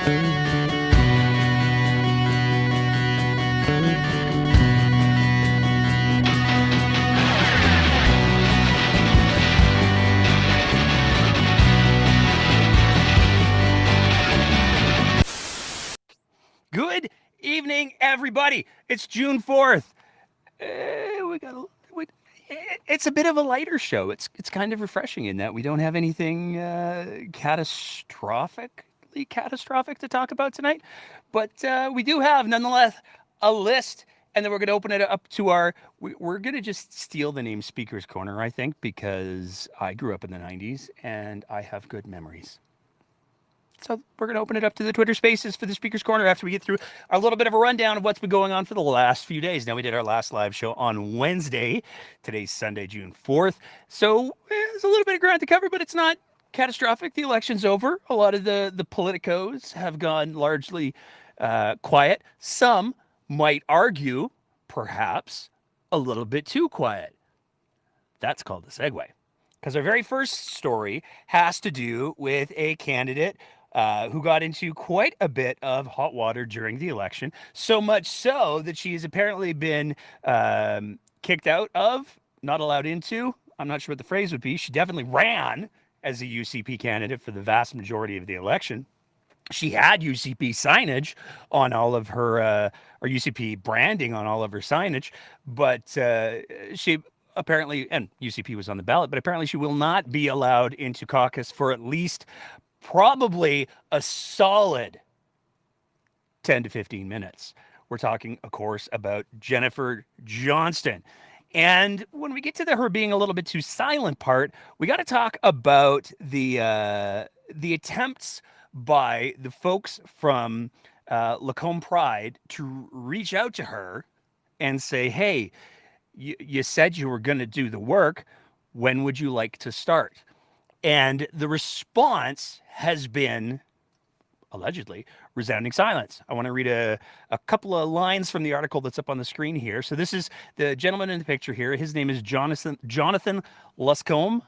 Good evening, everybody. It's June 4th. It's a bit of a lighter show. It's kind of refreshing in that we don't have anything catastrophic to talk about tonight, but we do have nonetheless a list, and then we're going to open it up to we're going to just steal the name Speaker's Corner, I think, because I grew up in the 90s and I have good memories. So we're going to open it up to the Twitter Spaces for the Speaker's Corner after we get through a little bit of a rundown of what's been going on for the last few days. Now, we did our last live show on Wednesday. Today's Sunday, June 4th. So there's a little bit of ground to cover, but it's not catastrophic. The election's over. A lot of the politicos have gone largely quiet. Some might argue, perhaps, a little bit too quiet. That's called a segue. Because our very first story has to do with a candidate who got into quite a bit of hot water during the election, so much so that she has apparently been kicked out of, not allowed into. I'm not sure what the phrase would be. She definitely ran as a UCP candidate for the vast majority of the election. She had UCP signage on all of her, or UCP branding on all of her signage, but she apparently, and UCP was on the ballot, but apparently she will not be allowed into caucus for at least probably a solid 10 to 15 minutes. We're talking, of course, about Jennifer Johnston. And when we get to her being a little bit too silent part, we got to talk about the attempts by the folks from Lacombe Pride to reach out to her and say, hey, you said you were going to do the work. When would you like to start? And the response has been, allegedly, resounding silence. I want to read a couple of lines from the article that's up on the screen here. So this is the gentleman in the picture here. His name is Jonathan Luscombe.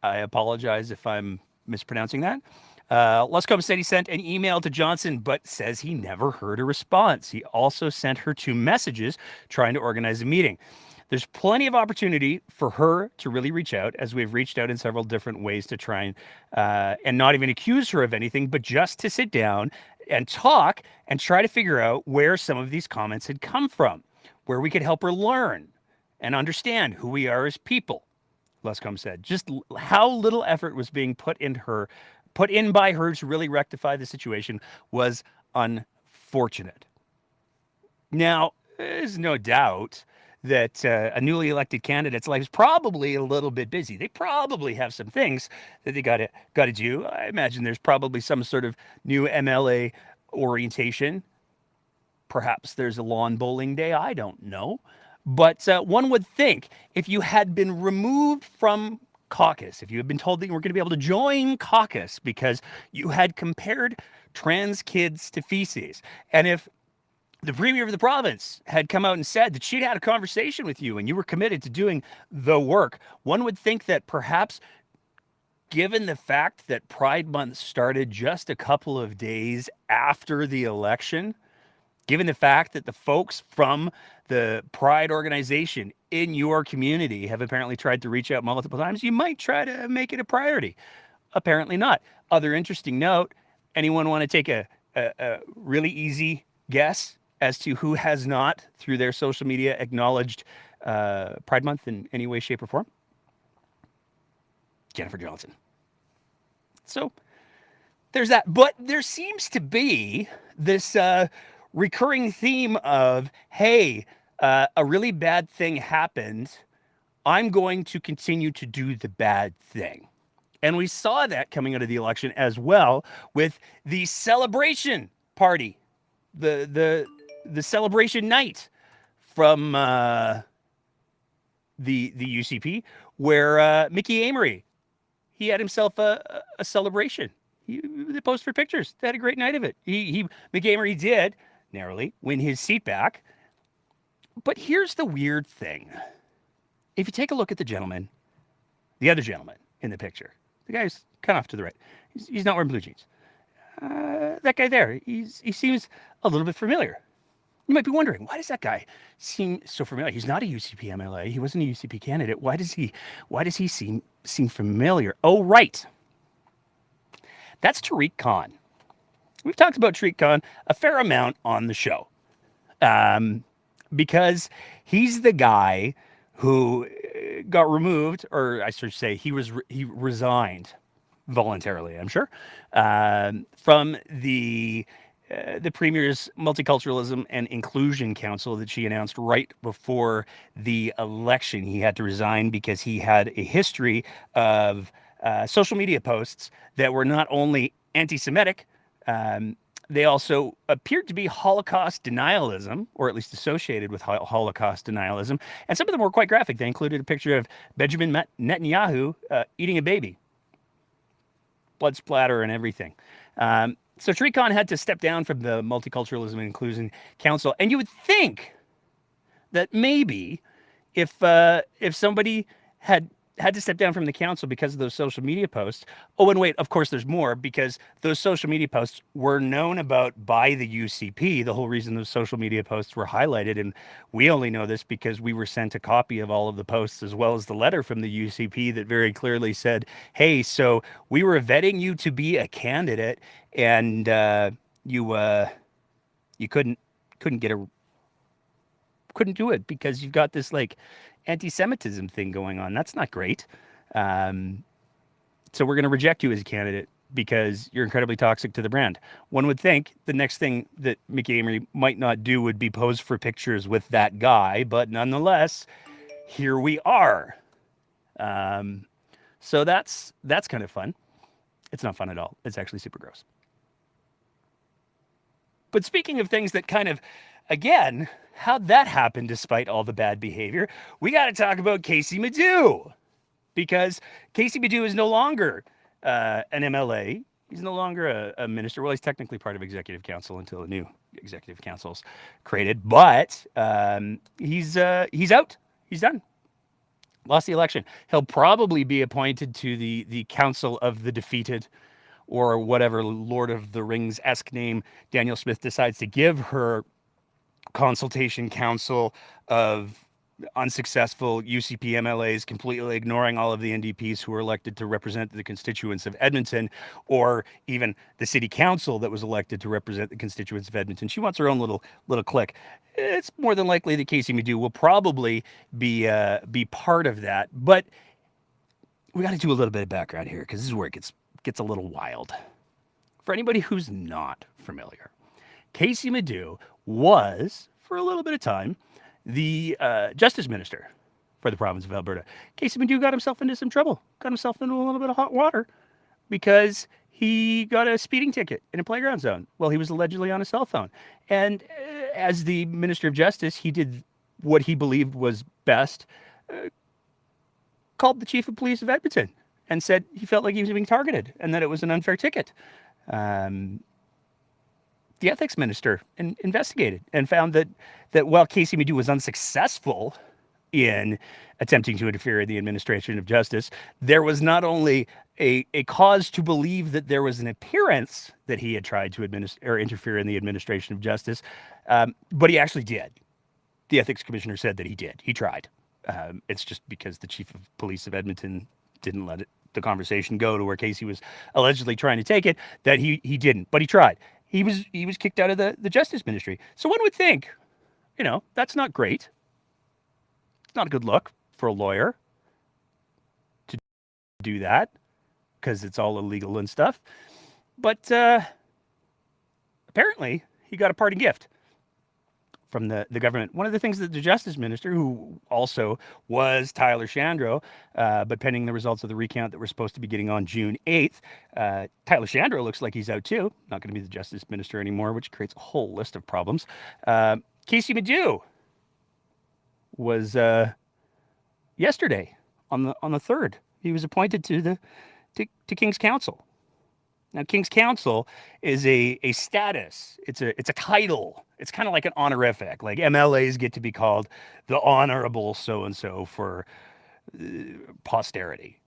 I apologize if I'm mispronouncing that. Luscombe said he sent an email to Johnson, but says he never heard a response. He also sent her 2 messages trying to organize a meeting. There's plenty of opportunity for her to really reach out, as we've reached out in several different ways to try and not even accuse her of anything, but just to sit down and talk and try to figure out where some of these comments had come from, where we could help her learn and understand who we are as people, Luscombe said. Just how little effort was being put in by her to really rectify the situation was unfortunate. Now, there's no doubt that a newly elected candidate's life is probably a little bit busy. They probably have some things that they got to do. I imagine there's probably some sort of new MLA orientation. Perhaps there's a lawn bowling day. I don't know. But one would think if you had been removed from caucus, if you had been told that you were going to be able to join caucus because you had compared trans kids to feces, and if the premier of the province had come out and said that she'd had a conversation with you and you were committed to doing the work, one would think that perhaps, given the fact that Pride Month started just a couple of days after the election, given the fact that the folks from the Pride organization in your community have apparently tried to reach out multiple times, you might try to make it a priority. Apparently not. Other interesting note, anyone want to take a really easy guess as to who has not, through their social media, acknowledged Pride Month in any way, shape, or form? Jennifer Johnson. So there's that. But there seems to be this recurring theme of, hey, a really bad thing happened. I'm going to continue to do the bad thing. And we saw that coming out of the election as well with the celebration party, the celebration night from the UCP, where Mickey Amory, he had himself a celebration. They posted for pictures. They had a great night of it. Mickey Amory did narrowly win his seat back. But here's the weird thing. If you take a look at the other gentleman in the picture, the guy's kind of off to the right. He's not wearing blue jeans. that guy there, he seems a little bit familiar. You might be wondering, why does that guy seem so familiar? He's not a UCP MLA. He wasn't a UCP candidate. Why does he seem familiar? Oh, right. That's Tariq Khan. We've talked about Tariq Khan a fair amount on the show. Because he's the guy who got removed, or I should say he resigned voluntarily, I'm sure, from the Premier's Multiculturalism and Inclusion Council that she announced right before the election. He had to resign because he had a history of social media posts that were not only anti-Semitic, they also appeared to be Holocaust denialism, or at least associated with Holocaust denialism. And some of them were quite graphic. They included a picture of Benjamin Netanyahu eating a baby. Blood splatter and everything. So Tariq Khan had to step down from the Multiculturalism and Inclusion Council. And you would think that maybe if somebody had to step down from the council because of those social media posts. Oh, and wait, of course, there's more, because those social media posts were known about by the UCP. The whole reason those social media posts were highlighted, and we only know this because we were sent a copy of all of the posts as well as the letter from the UCP that very clearly said, hey, so we were vetting you to be a candidate, and you couldn't do it because you've got this like anti-Semitism thing going on. That's not great. So we're going to reject you as a candidate because you're incredibly toxic to the brand. One would think the next thing that Mickey Amory might not do would be pose for pictures with that guy, but nonetheless, here we are. So that's kind of fun. It's not fun at all. It's actually super gross. But speaking of things that kind of, again, how'd that happen despite all the bad behavior? We got to talk about Casey Madhu, because Casey Madhu is no longer an MLA. He's no longer a minister. Well, he's technically part of Executive Council until a new Executive Council's created, but he's out. He's done. Lost the election. He'll probably be appointed to the Council of the Defeated, or whatever Lord of the Rings-esque name Daniel Smith decides to give her consultation council of unsuccessful UCP MLAs, completely ignoring all of the NDPs who were elected to represent the constituents of Edmonton, or even the city council that was elected to represent the constituents of Edmonton. She wants her own little clique. It's more than likely that Casey Madhu will probably be part of that, but we got to do a little bit of background here, because this is where it gets a little wild. For anybody who's not familiar, Casey Madhu was, for a little bit of time, the Justice Minister for the province of Alberta. Casey Madhu got himself into some trouble, got himself into a little bit of hot water, because he got a speeding ticket in a playground zone while he was allegedly on a cell phone. And as the Minister of Justice, he did what he believed was best, called the Chief of Police of Edmonton and said he felt like he was being targeted and that it was an unfair ticket. The ethics minister investigated and found that while Casey Madhu was unsuccessful in attempting to interfere in the administration of justice, there was not only a cause to believe that there was an appearance that he had tried to interfere in the administration of justice, but he actually did. The ethics commissioner said that he did. He tried. It's just because the chief of police of Edmonton didn't let the conversation go to where Casey was allegedly trying to take it, that he didn't, but he tried. He was kicked out of the justice ministry. So one would think, that's not great. It's not a good look for a lawyer to do that, because it's all illegal and stuff. But apparently he got a parting gift from the government. One of the things that the justice minister, who also was Tyler Shandro, but pending the results of the recount that we're supposed to be getting on June 8th, Tyler Shandro looks like he's out too. Not going to be the justice minister anymore, which creates a whole list of problems. Casey Madhu was yesterday on the 3rd. He was appointed to King's Council. Now, King's Council is a status. It's a title. It's kind of like an honorific. Like MLAs get to be called the Honorable so-and-so for posterity.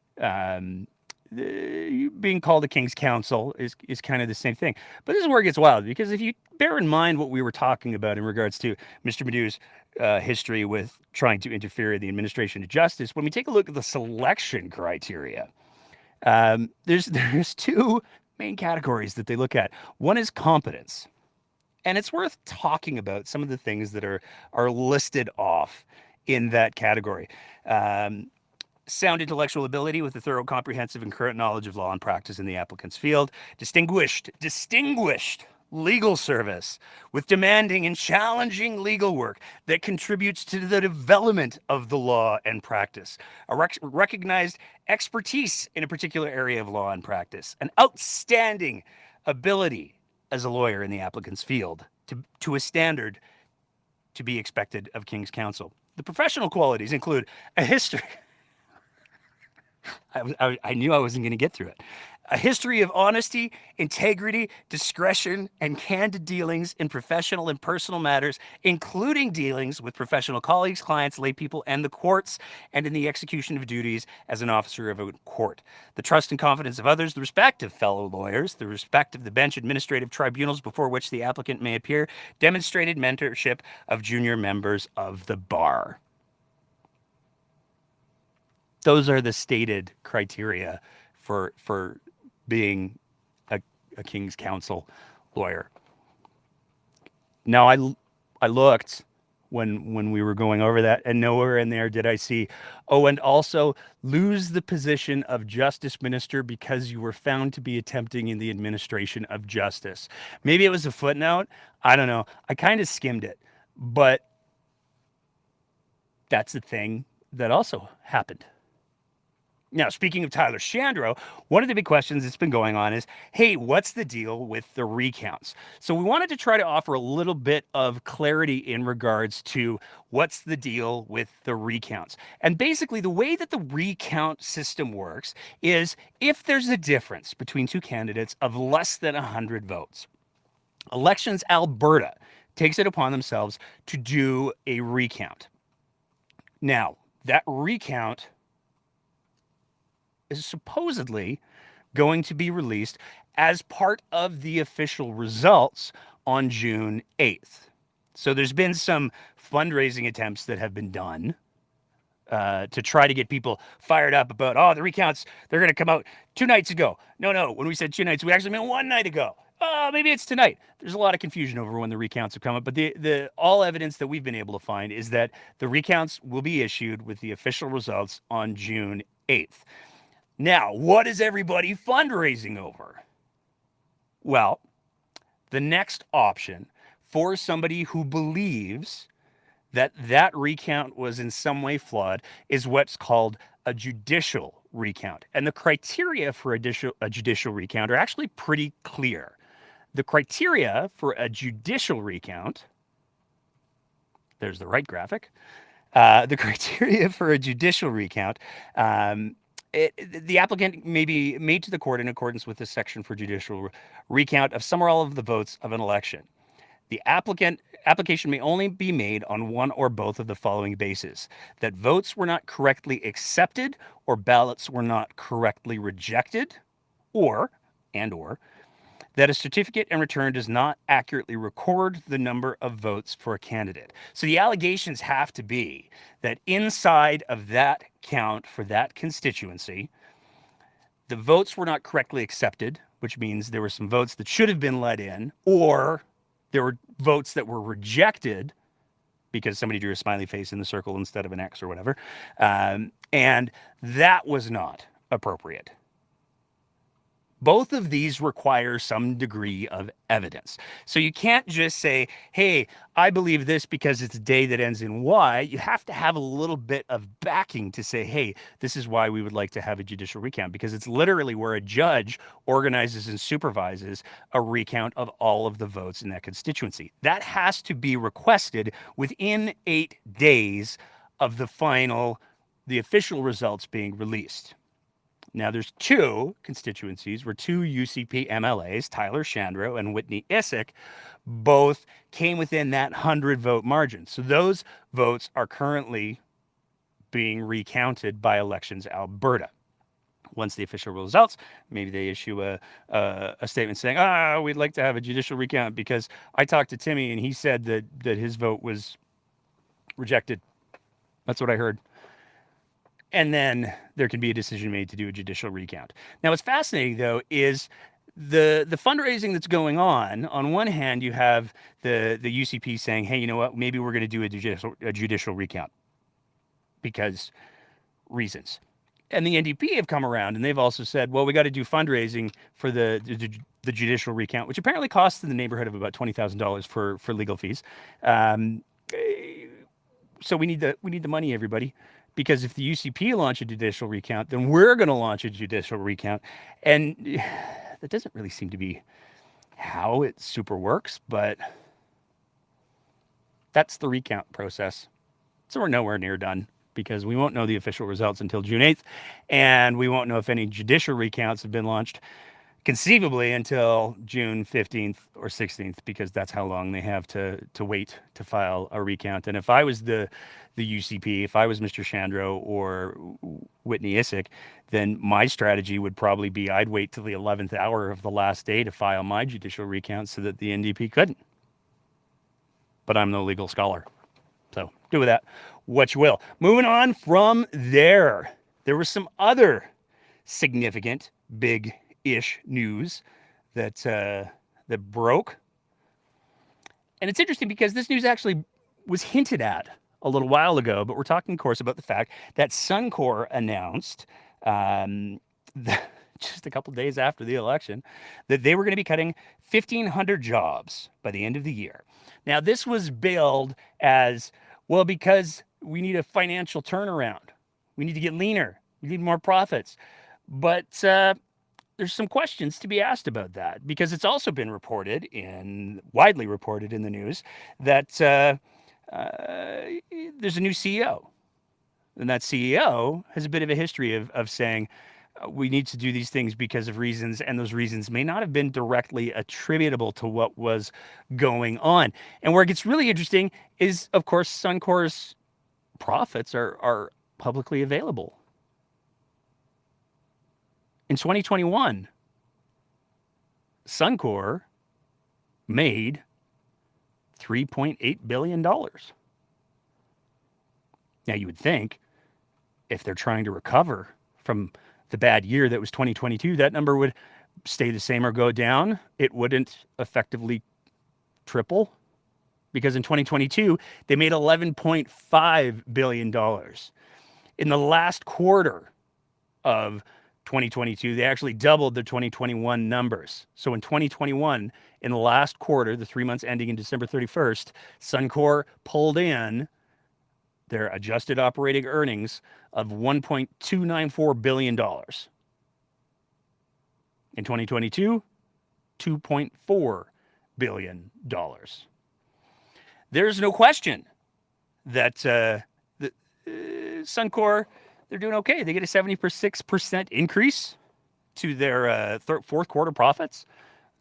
being called a King's Counsel is kind of the same thing. But this is where it gets wild, because if you bear in mind what we were talking about in regards to Mr. Madhu's history with trying to interfere in the administration of justice, when we take a look at the selection criteria, there's two main categories that they look at. One is competence. And it's worth talking about some of the things that are listed off in that category. Sound intellectual ability with a thorough, comprehensive, and current knowledge of law and practice in the applicant's field. Distinguished legal service with demanding and challenging legal work that contributes to the development of the law and practice. A recognized expertise in a particular area of law and practice. An outstanding ability as a lawyer in the applicant's field to a standard to be expected of King's Counsel. The professional qualities include a history. I knew I wasn't going to get through it. A history of honesty, integrity, discretion, and candid dealings in professional and personal matters, including dealings with professional colleagues, clients, laypeople, and the courts, and in the execution of duties as an officer of a court. The trust and confidence of others, the respect of fellow lawyers, the respect of the bench administrative tribunals before which the applicant may appear, demonstrated mentorship of junior members of the bar. Those are the stated criteria for being a King's Counsel lawyer. Now, I looked when we were going over that, and nowhere in there did I see, oh, and also lose the position of Justice Minister because you were found to be attempting in the administration of justice. Maybe it was a footnote. I don't know. I kind of skimmed it, but that's the thing that also happened. Now, speaking of Tyler Shandro, one of the big questions that's been going on is, hey, what's the deal with the recounts? So we wanted to try to offer a little bit of clarity in regards to what's the deal with the recounts. And basically, the way that the recount system works is if there's a difference between two candidates of less than 100 votes, Elections Alberta takes it upon themselves to do a recount. Now, that recount is supposedly going to be released as part of the official results on June 8th. So there's been some fundraising attempts that have been done to try to get people fired up about, oh, the recounts, they're going to come out 2 nights ago. No, when we said 2 nights, we actually meant 1 night ago. Oh, maybe it's tonight. There's a lot of confusion over when the recounts have come up, but the all evidence that we've been able to find is that the recounts will be issued with the official results on June 8th. Now, what is everybody fundraising over? Well, the next option for somebody who believes that that recount was in some way flawed is what's called a judicial recount. And the criteria for a judicial recount are actually pretty clear. The criteria for a judicial recount, there's the right graphic, the criteria for a judicial recount, the applicant may be made to the court in accordance with this section for judicial recount of some or all of the votes of an election. The application may only be made on one or both of the following bases: that votes were not correctly accepted or ballots were not correctly rejected, or that a certificate in return does not accurately record the number of votes for a candidate. So the allegations have to be that inside of that count for that constituency, the votes were not correctly accepted, which means there were some votes that should have been let in, or there were votes that were rejected because somebody drew a smiley face in the circle instead of an X or whatever, and that was not appropriate. Both of these require some degree of evidence. So you can't just say, hey, I believe this because it's a day that ends in Y. You have to have a little bit of backing to say, hey, this is why we would like to have a judicial recount, because it's literally where a judge organizes and supervises a recount of all of the votes in that constituency. That has to be requested within 8 days of the official results being released. Now, there's 2 constituencies where 2 UCP MLAs, Tyler Shandro and Whitney Isick, both came within that 100-vote margin. So those votes are currently being recounted by Elections Alberta. Once the official results, maybe they issue a statement saying, we'd like to have a judicial recount because I talked to Timmy and he said that his vote was rejected. That's what I heard. And then there can be a decision made to do a judicial recount. Now, what's fascinating, though, is the fundraising that's going on. On one hand, you have the UCP saying, hey, you know what, maybe we're going to do a judicial recount because reasons. And the NDP have come around and they've also said, well, we got to do fundraising for the judicial recount, which apparently costs in the neighborhood of about $20,000 for legal fees. So we need the money, everybody, because if the UCP launch a judicial recount, then we're going to launch a judicial recount, and that doesn't really seem to be how it super works. But that's the recount process. So we're nowhere near done because we won't know the official results until June 8th, and we won't know if any judicial recounts have been launched conceivably until June 15th or 16th, because that's how long they have to wait to file a recount. And if I was the UCP, if I was Mr. Shandro or Whitney Issik, then my strategy would probably be I'd wait till the 11th hour of the last day to file my judicial recount so that the NDP couldn't. But I'm no legal scholar. So do with that what you will. Moving on from there, there was some other significant big-ish news that broke. And it's interesting because this news actually was hinted at a little while ago, but we're talking, of course, about the fact that Suncor announced just a couple days after the election that they were going to be cutting 1,500 jobs by the end of the year. Now, this was billed as, well, because we need a financial turnaround. We need to get leaner. We need more profits. But there's some questions to be asked about that, because it's also been widely reported in the news that there's a new CEO. And that CEO has a bit of a history of saying, we need to do these things because of reasons, and those reasons may not have been directly attributable to what was going on. And where it gets really interesting is, of course, Suncor's profits are publicly available. In 2021, Suncor made $3.8 billion. Now, you would think if they're trying to recover from the bad year that was 2022, that number would stay the same or go down. It wouldn't effectively triple, because in 2022, they made $11.5 billion. In the last quarter of 2022, they actually doubled their 2021 numbers. So in 2021, in the last quarter, the 3 months ending in December 31st, Suncor pulled in their adjusted operating earnings of $1.294 billion. In 2022, $2.4 billion. There's no question that Suncor, they're doing okay. They get a 76% increase to their fourth quarter profits.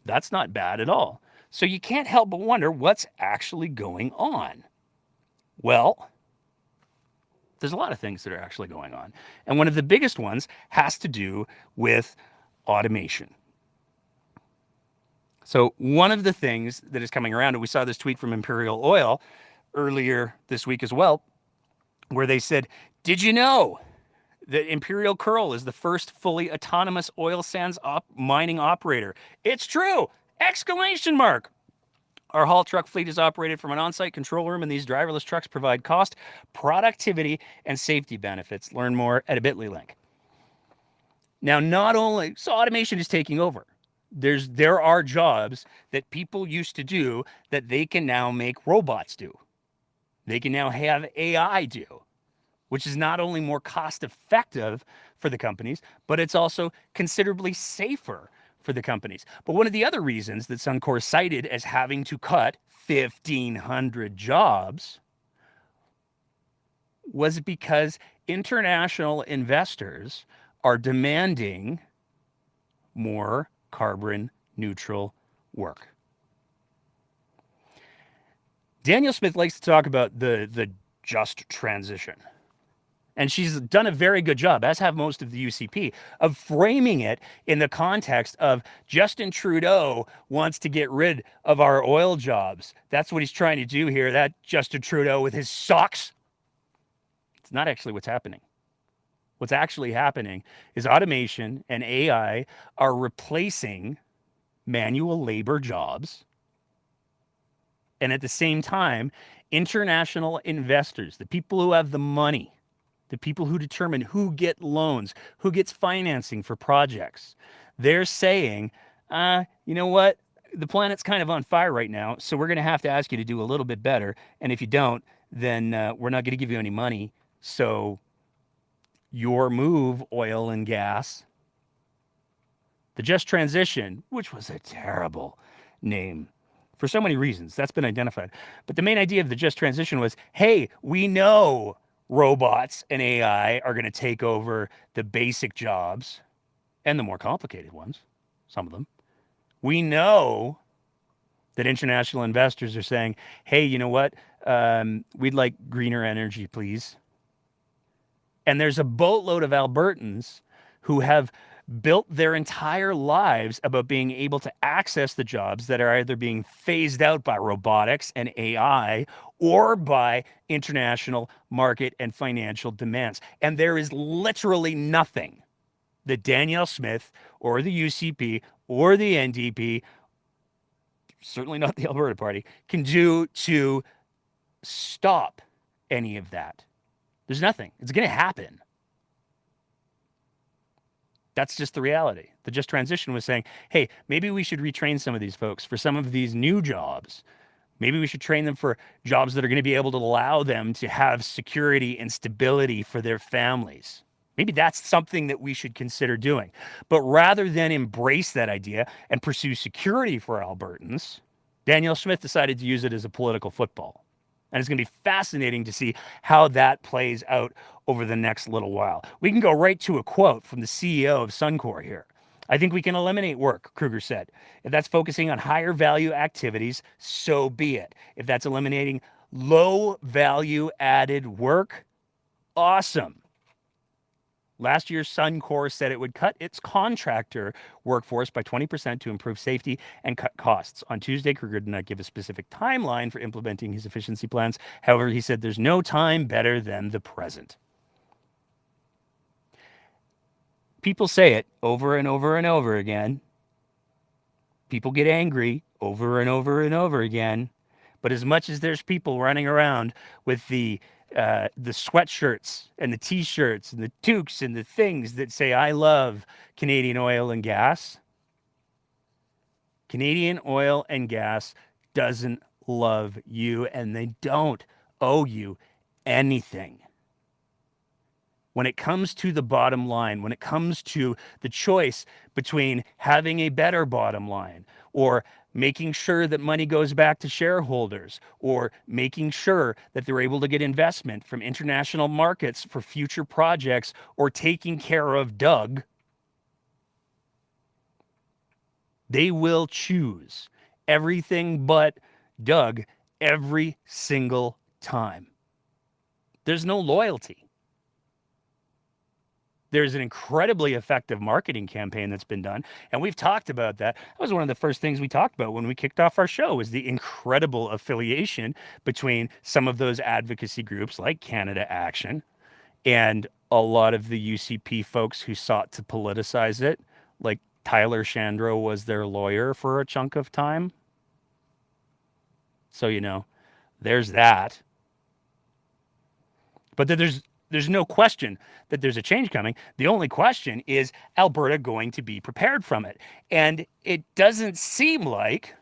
That's not bad at all. So you can't help but wonder what's actually going on. Well, there's a lot of things that are actually going on. And one of the biggest ones has to do with automation. So one of the things that is coming around, and we saw this tweet from Imperial Oil earlier this week as well, where they said, did you know that Imperial Curl is the first fully autonomous oil sands mining operator? It's true! Exclamation mark! Our haul truck fleet is operated from an on-site control room, and these driverless trucks provide cost, productivity, and safety benefits. Learn more at a bit.ly link. Now, so automation is taking over. There are jobs that people used to do that they can now make robots do. They can now have AI do, which is not only more cost effective for the companies, but it's also considerably safer for the companies. But one of the other reasons that Suncor cited as having to cut 1,500 jobs was because international investors are demanding more carbon neutral work. Daniel Smith likes to talk about the just transition. And she's done a very good job, as have most of the UCP, of framing it in the context of Justin Trudeau wants to get rid of our oil jobs. That's what he's trying to do here. That Justin Trudeau with his socks. It's not actually what's happening. What's actually happening is automation and AI are replacing manual labor jobs. And at the same time, international investors, the people who have the money, the people who determine who get loans, who gets financing for projects, they're saying, you know what? The planet's kind of on fire right now, so we're going to have to ask you to do a little bit better. And if you don't, then we're not going to give you any money. So your move, oil and gas. The Just Transition, which was a terrible name for so many reasons, that's been identified. But the main idea of the Just Transition was, hey, we know robots and AI are going to take over the basic jobs and the more complicated ones, some of them. We know that international investors are saying, hey, you know what? We'd like greener energy, please. And there's a boatload of Albertans who have built their entire lives about being able to access the jobs that are either being phased out by robotics and AI or by international market and financial demands. And there is literally nothing that Danielle Smith or the UCP or the NDP, certainly not the Alberta Party, can do to stop any of that. There's nothing. It's going to happen. That's just the reality. The Just Transition was saying, hey, maybe we should retrain some of these folks for some of these new jobs. Maybe we should train them for jobs that are going to be able to allow them to have security and stability for their families. Maybe that's something that we should consider doing. But rather than embrace that idea and pursue security for Albertans, Danielle Smith decided to use it as a political football. And it's going to be fascinating to see how that plays out over the next little while. We can go right to a quote from the CEO of Suncor here. I think we can eliminate work, Kruger said. If that's focusing on higher value activities, so be it. If that's eliminating low value added work, awesome. Last year, Suncor said it would cut its contractor workforce by 20% to improve safety and cut costs. On Tuesday, Kruger did not give a specific timeline for implementing his efficiency plans. However, he said there's no time better than the present. People say it over and over and over again. People get angry over and over and over again. But as much as there's people running around with the sweatshirts and the T-shirts and the toques and the things that say, I love Canadian oil and gas, Canadian oil and gas doesn't love you, and they don't owe you anything. When it comes to the bottom line, when it comes to the choice between having a better bottom line or making sure that money goes back to shareholders or making sure that they're able to get investment from international markets for future projects or taking care of Doug, they will choose everything but Doug every single time. There's no loyalty. There's an incredibly effective marketing campaign that's been done, and we've talked about that. That was one of the first things we talked about when we kicked off our show, was the incredible affiliation between some of those advocacy groups like Canada Action and a lot of the UCP folks who sought to politicize it, like Tyler Shandro was their lawyer for a chunk of time. So, there's that. But there's no question that there's a change coming. The only question is Alberta going to be prepared from it? And it doesn't seem like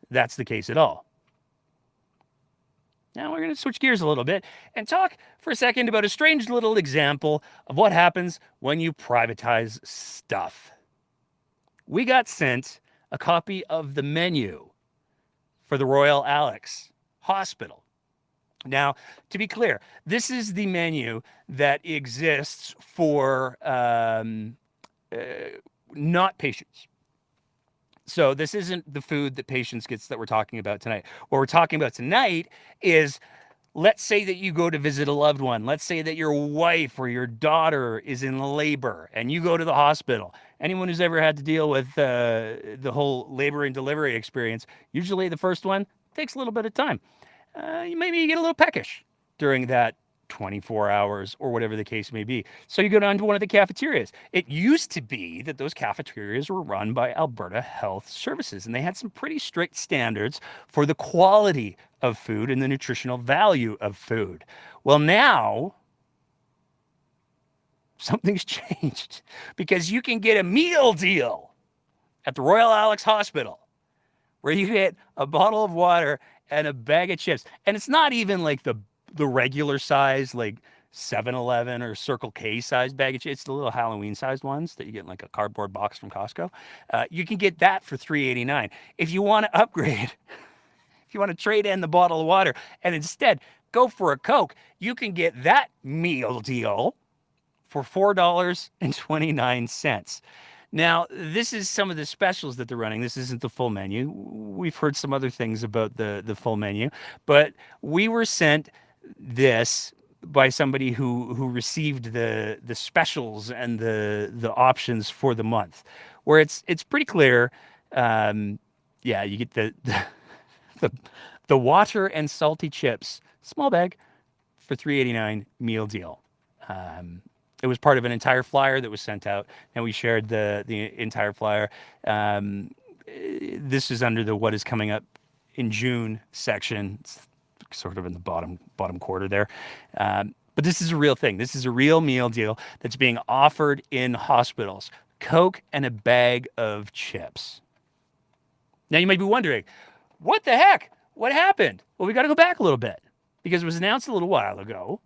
that's the case at all. Now we're going to switch gears a little bit and talk for a second about a strange little example of what happens when you privatize stuff. We got sent a copy of the menu for the Royal Alex Hospital. Now, to be clear, this is the menu that exists for not patients. So this isn't the food that patients get that we're talking about tonight. What we're talking about tonight is Let's say that you go to visit a loved one. Let's say that your wife or your daughter is in labor and you go to the hospital. Anyone who's ever had to deal with the whole labor and delivery experience, usually the first one takes a little bit of time. Maybe you get a little peckish during that 24 hours or whatever the case may be. So you go down to one of the cafeterias. It used to be that those cafeterias were run by Alberta Health Services, and they had some pretty strict standards for the quality of food and the nutritional value of food. Well, now something's changed because you can get a meal deal at the Royal Alex Hospital where you get a bottle of water and a bag of chips. And it's not even like the regular size, like 7-Eleven or Circle K size bag of chips. It's the little Halloween sized ones that you get in like a cardboard box from Costco. You can get that for $3.89. If you want to upgrade, if you want to trade in the bottle of water and instead go for a Coke, you can get that meal deal for $4.29. Now, this is some of the specials that they're running. This isn't the full menu. We've heard some other things about the full menu, but we were sent this by somebody who received the specials and the options for the month, where it's pretty clear. Yeah, you get the water and salty chips, small bag, for $3.89 meal deal. It was part of an entire flyer that was sent out, and we shared the entire flyer. This is under the what is coming up in June section. It's sort of in the bottom quarter there. But this is a real thing. This is a real meal deal that's being offered in hospitals. Coke and a bag of chips. Now you might be wondering, what the heck? What happened? Well, we got to go back a little bit because it was announced a little while ago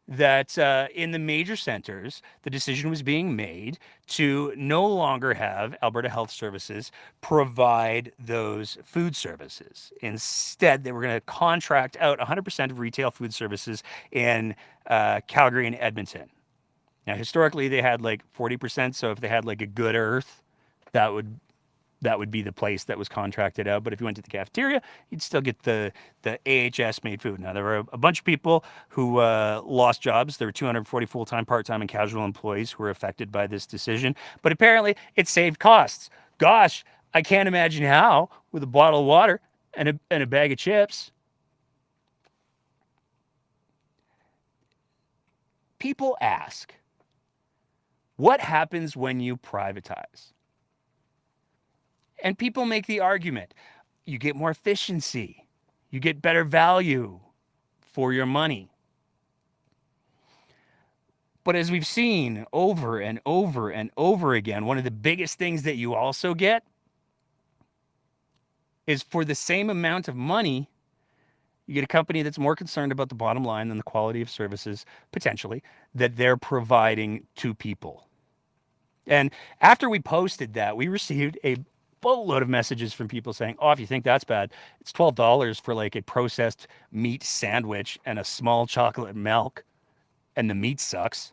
that in the major centers, the decision was being made to no longer have Alberta Health Services provide those food services. Instead, they were going to contract out 100% of retail food services in Calgary and Edmonton. Now, historically, they had like 40%. So if they had like a Good Earth, that would be the place that was contracted out. But if you went to the cafeteria, you'd still get the AHS made food. Now, there were a bunch of people who lost jobs. There were 240 full-time, part-time, and casual employees who were affected by this decision. But apparently, it saved costs. Gosh, I can't imagine how with a bottle of water and a bag of chips. People ask, what happens when you privatize? And people make the argument, you get more efficiency, you get better value for your money. But as we've seen over and over and over again, one of the biggest things that you also get is for the same amount of money, you get a company that's more concerned about the bottom line than the quality of services, potentially, that they're providing to people. And after we posted that, we received a boatload of messages from people saying, oh, if you think that's bad, it's $12 for like a processed meat sandwich and a small chocolate milk, and the meat sucks.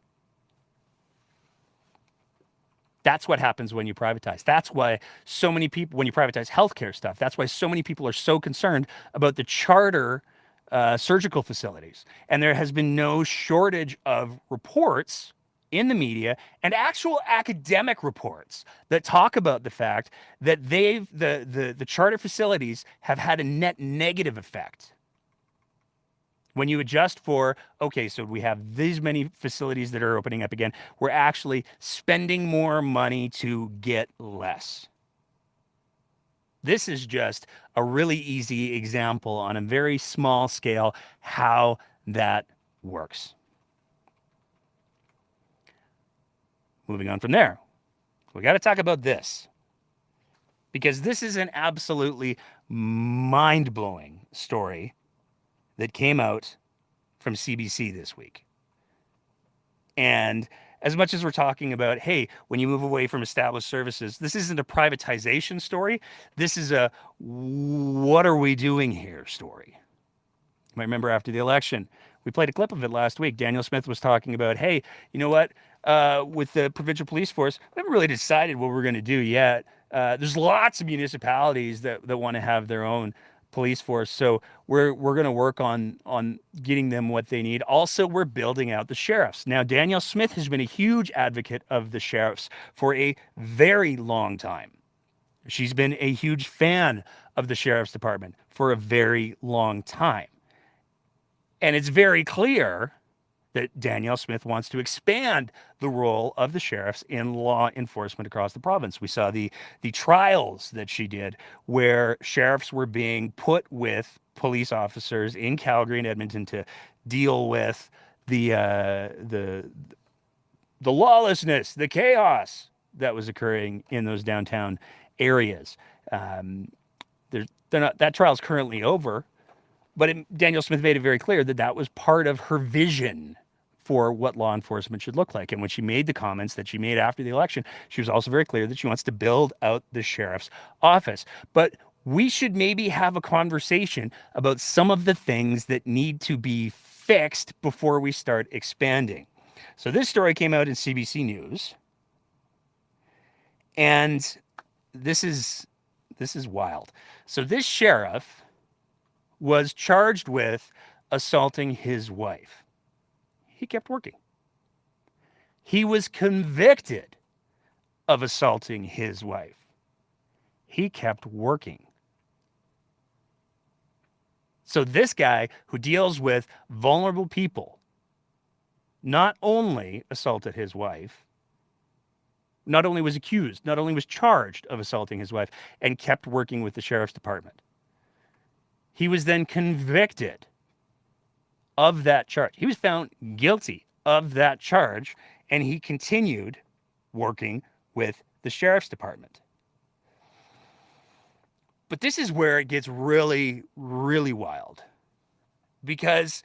That's what happens when you privatize. That's why so many people, when you privatize healthcare stuff, that's why so many people are so concerned about the charter surgical facilities. And there has been no shortage of reports in the media and actual academic reports that talk about the fact that the charter facilities have had a net negative effect. When you adjust for, okay, so we have these many facilities that are opening up again, we're actually spending more money to get less. This is just a really easy example on a very small scale how that works. Moving on from there, we got to talk about this because this is an absolutely mind-blowing story that came out from CBC this week. And as much as we're talking about, hey, when you move away from established services, this isn't a privatization story. This is a what are we doing here story. You might remember after the election, we played a clip of it last week. Daniel Smith was talking about, hey, you know what? With the provincial police force, we haven't really decided what we're going to do yet. There's lots of municipalities that want to have their own police force. So we're going to work on getting them what they need. Also, we're building out the sheriffs. Now, Danielle Smith has been a huge advocate of the sheriffs for a very long time. She's been a huge fan of the sheriff's department for a very long time. And it's very clear that Danielle Smith wants to expand the role of the sheriffs in law enforcement across the province. We saw the trials that she did where sheriffs were being put with police officers in Calgary and Edmonton to deal with the lawlessness, the chaos that was occurring in those downtown areas. That trial's currently over, but Danielle Smith made it very clear that that was part of her vision for what law enforcement should look like. And when she made the comments that she made after the election, she was also very clear that she wants to build out the sheriff's office. But we should maybe have a conversation about some of the things that need to be fixed before we start expanding. So this story came out in CBC News, and this is wild. So this sheriff was charged with assaulting his wife. He kept working. He was convicted of assaulting his wife. He kept working. So this guy who deals with vulnerable people not only assaulted his wife, not only was accused, not only was charged of assaulting his wife, and kept working with the sheriff's department. He was then convicted of that charge. He was found guilty of that charge, and he continued working with the sheriff's department. But this is where it gets really, really wild. Because,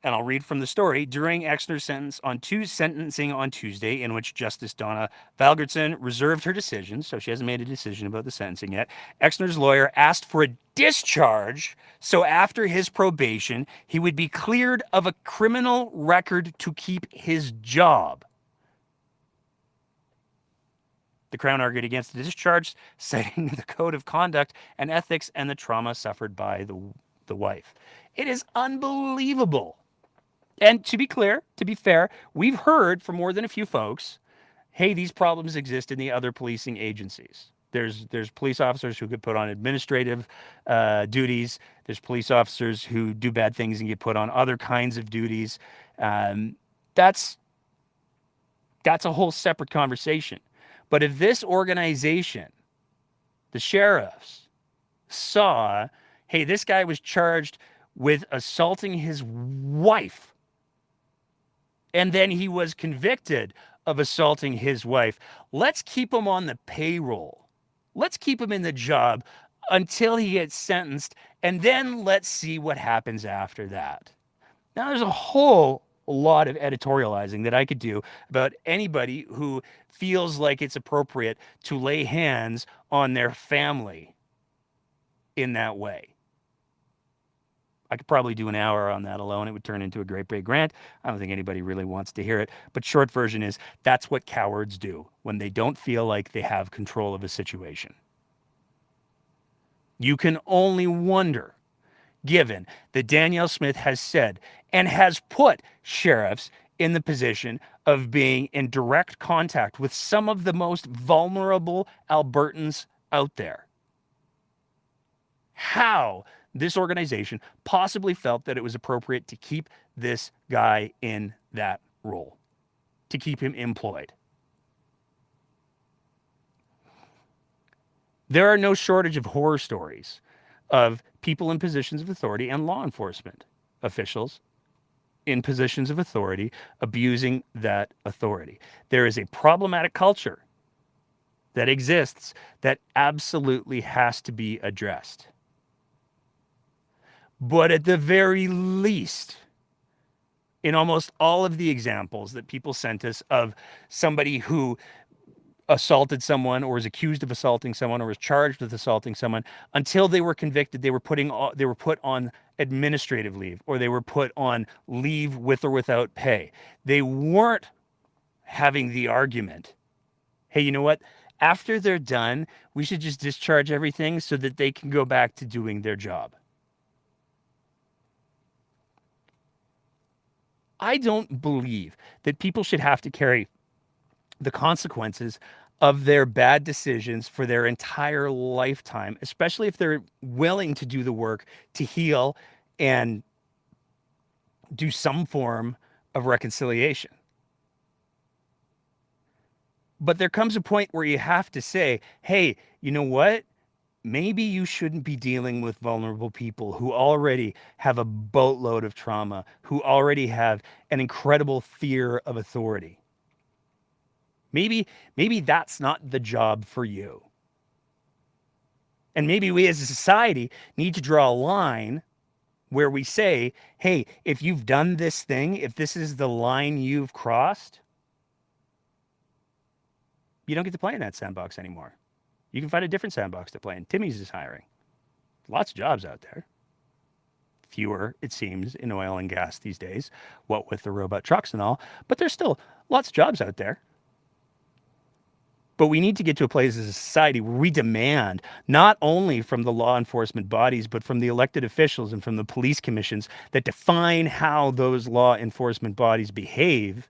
and I'll read from the story, during Exner's sentencing on Tuesday, in which Justice Donna Valgertson reserved her decision, so she hasn't made a decision about the sentencing yet, Exner's lawyer asked for a discharge, so after his probation, he would be cleared of a criminal record to keep his job. The Crown argued against the discharge, citing the code of conduct and ethics and the trauma suffered by the wife. It is unbelievable. And to be clear, to be fair, we've heard from more than a few folks, hey, these problems exist in the other policing agencies. There's police officers who get put on administrative duties. There's police officers who do bad things and get put on other kinds of duties. That's a whole separate conversation. But if this organization, the sheriffs, saw, hey, this guy was charged with assaulting his wife, and then he was convicted of assaulting his wife, let's keep him on the payroll. Let's keep him in the job until he gets sentenced, and then let's see what happens after that. Now, there's a whole lot of editorializing that I could do about anybody who feels like it's appropriate to lay hands on their family in that way. I could probably do an hour on that alone. It would turn into a great big rant. I don't think anybody really wants to hear it. But short version is, that's what cowards do when they don't feel like they have control of a situation. You can only wonder, given that Danielle Smith has said and has put sheriffs in the position of being in direct contact with some of the most vulnerable Albertans out there, how this organization possibly felt that it was appropriate to keep this guy in that role, to keep him employed. There are no shortage of horror stories of people in positions of authority and law enforcement officials in positions of authority abusing that authority. There is a problematic culture that exists that absolutely has to be addressed. But at the very least, in almost all of the examples that people sent us of somebody who assaulted someone or was accused of assaulting someone or was charged with assaulting someone, until they were convicted, they were put on administrative leave, or they were put on leave with or without pay. They weren't having the argument, hey, you know what? After they're done, we should just discharge everything so that they can go back to doing their job. I don't believe that people should have to carry the consequences of their bad decisions for their entire lifetime, especially if they're willing to do the work to heal and do some form of reconciliation. But there comes a point where you have to say, hey, you know what? Maybe you shouldn't be dealing with vulnerable people who already have a boatload of trauma, who already have an incredible fear of authority. Maybe that's not the job for you. And maybe we as a society need to draw a line where we say, hey, if you've done this thing, if this is the line you've crossed, you don't get to play in that sandbox anymore. You can find a different sandbox to play in. Timmy's is hiring. Lots of jobs out there. Fewer, it seems, in oil and gas these days, what with the robot trucks and all, but there's still lots of jobs out there. But we need to get to a place as a society where we demand not only from the law enforcement bodies, but from the elected officials and from the police commissions that define how those law enforcement bodies behave.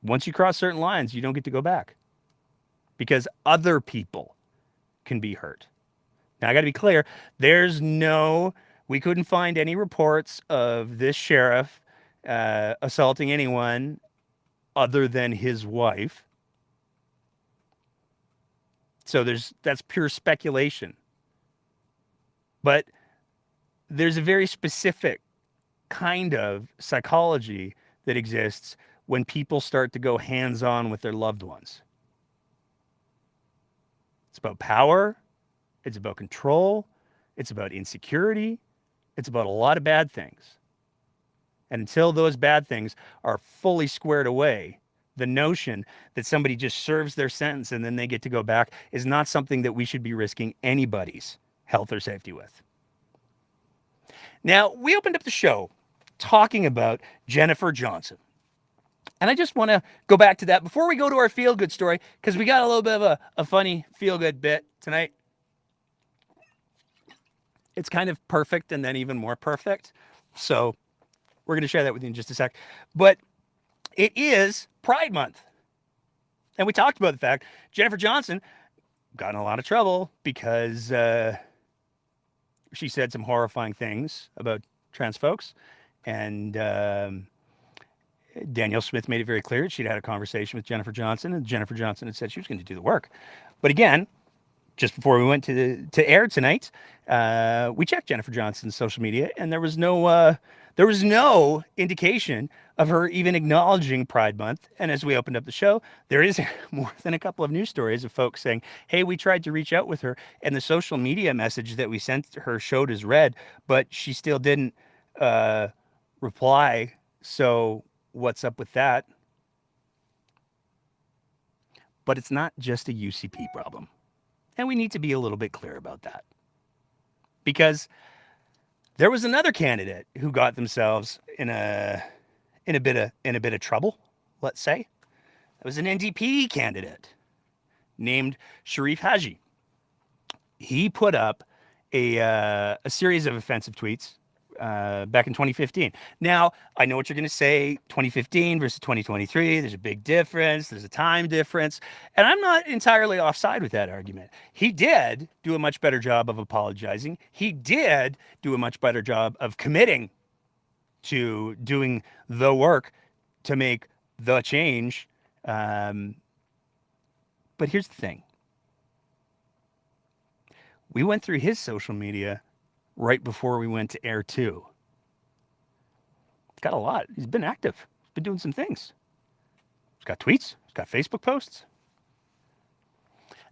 Once you cross certain lines, you don't get to go back because other people can be hurt. Now, I got to be clear. We couldn't find any reports of this sheriff assaulting anyone other than his wife. So that's pure speculation. But there's a very specific kind of psychology that exists when people start to go hands-on with their loved ones. It's about power. It's about control. It's about insecurity. It's about a lot of bad things. And until those bad things are fully squared away, the notion that somebody just serves their sentence and then they get to go back is not something that we should be risking anybody's health or safety with. Now, we opened up the show talking about Jennifer Johnston. And I just want to go back to that before we go to our feel-good story, because we got a little bit of a funny feel-good bit tonight. It's kind of perfect and then even more perfect. So we're going to share that with you in just a sec. But it is Pride Month. And we talked about the fact Jennifer Johnston got in a lot of trouble because she said some horrifying things about trans folks. And Danielle Smith made it very clear that she'd had a conversation with Jennifer Johnston, and Jennifer Johnston had said she was going to do the work. But again, just before we went to air tonight, we checked Jennifer Johnston's social media, and there was no indication of her even acknowledging Pride Month. And as we opened up the show, there is more than a couple of news stories of folks saying, hey, we tried to reach out with her, and the social media message that we sent her showed as read, but she still didn't reply. So what's up with that? But it's not just a UCP problem. And we need to be a little bit clear about that. Because there was another candidate who got themselves in a bit of trouble, let's say. It was an NDP candidate named Sharif Haji. He put up a series of offensive tweets back in 2015. Now, I know what you're going to say, 2015 versus 2023, there's a big difference, there's a time difference, and I'm not entirely offside with that argument. He did do a much better job of apologizing. He did do a much better job of committing to doing the work to make the change. But here's the thing. We went through his social media right before we went to air 2. He's got a lot. He's been active. He's been doing some things. He's got tweets. He's got Facebook posts.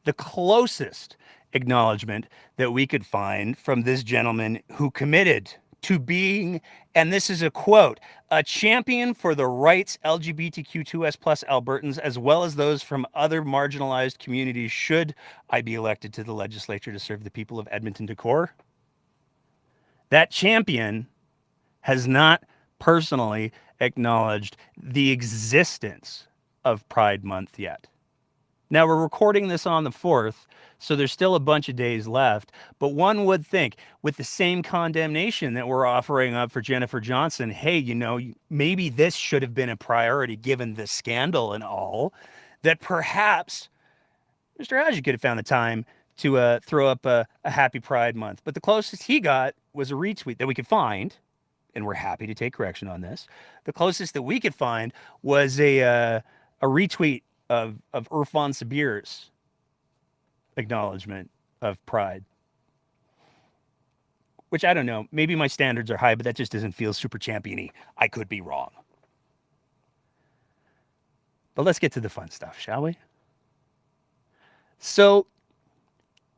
The closest acknowledgement that we could find from this gentleman who committed to being, and this is a quote, a champion for the rights LGBTQ2S plus Albertans, as well as those from other marginalized communities, should I be elected to the legislature to serve the people of Edmonton Decore. That champion has not personally acknowledged the existence of Pride Month yet. Now we're recording this on the 4th, so there's still a bunch of days left. But one would think, with the same condemnation that we're offering up for Jennifer Johnston, hey, maybe this should have been a priority given the scandal and all, that perhaps Mr. Hadji could have found the time to throw up a happy Pride Month. But the closest he got was a retweet that we could find, and we're happy to take correction on this. The closest that we could find was a retweet of Irfan Sabir's acknowledgement of Pride, which I don't know. Maybe my standards are high, but that just doesn't feel super champion-y. I could be wrong. But let's get to the fun stuff, shall we? So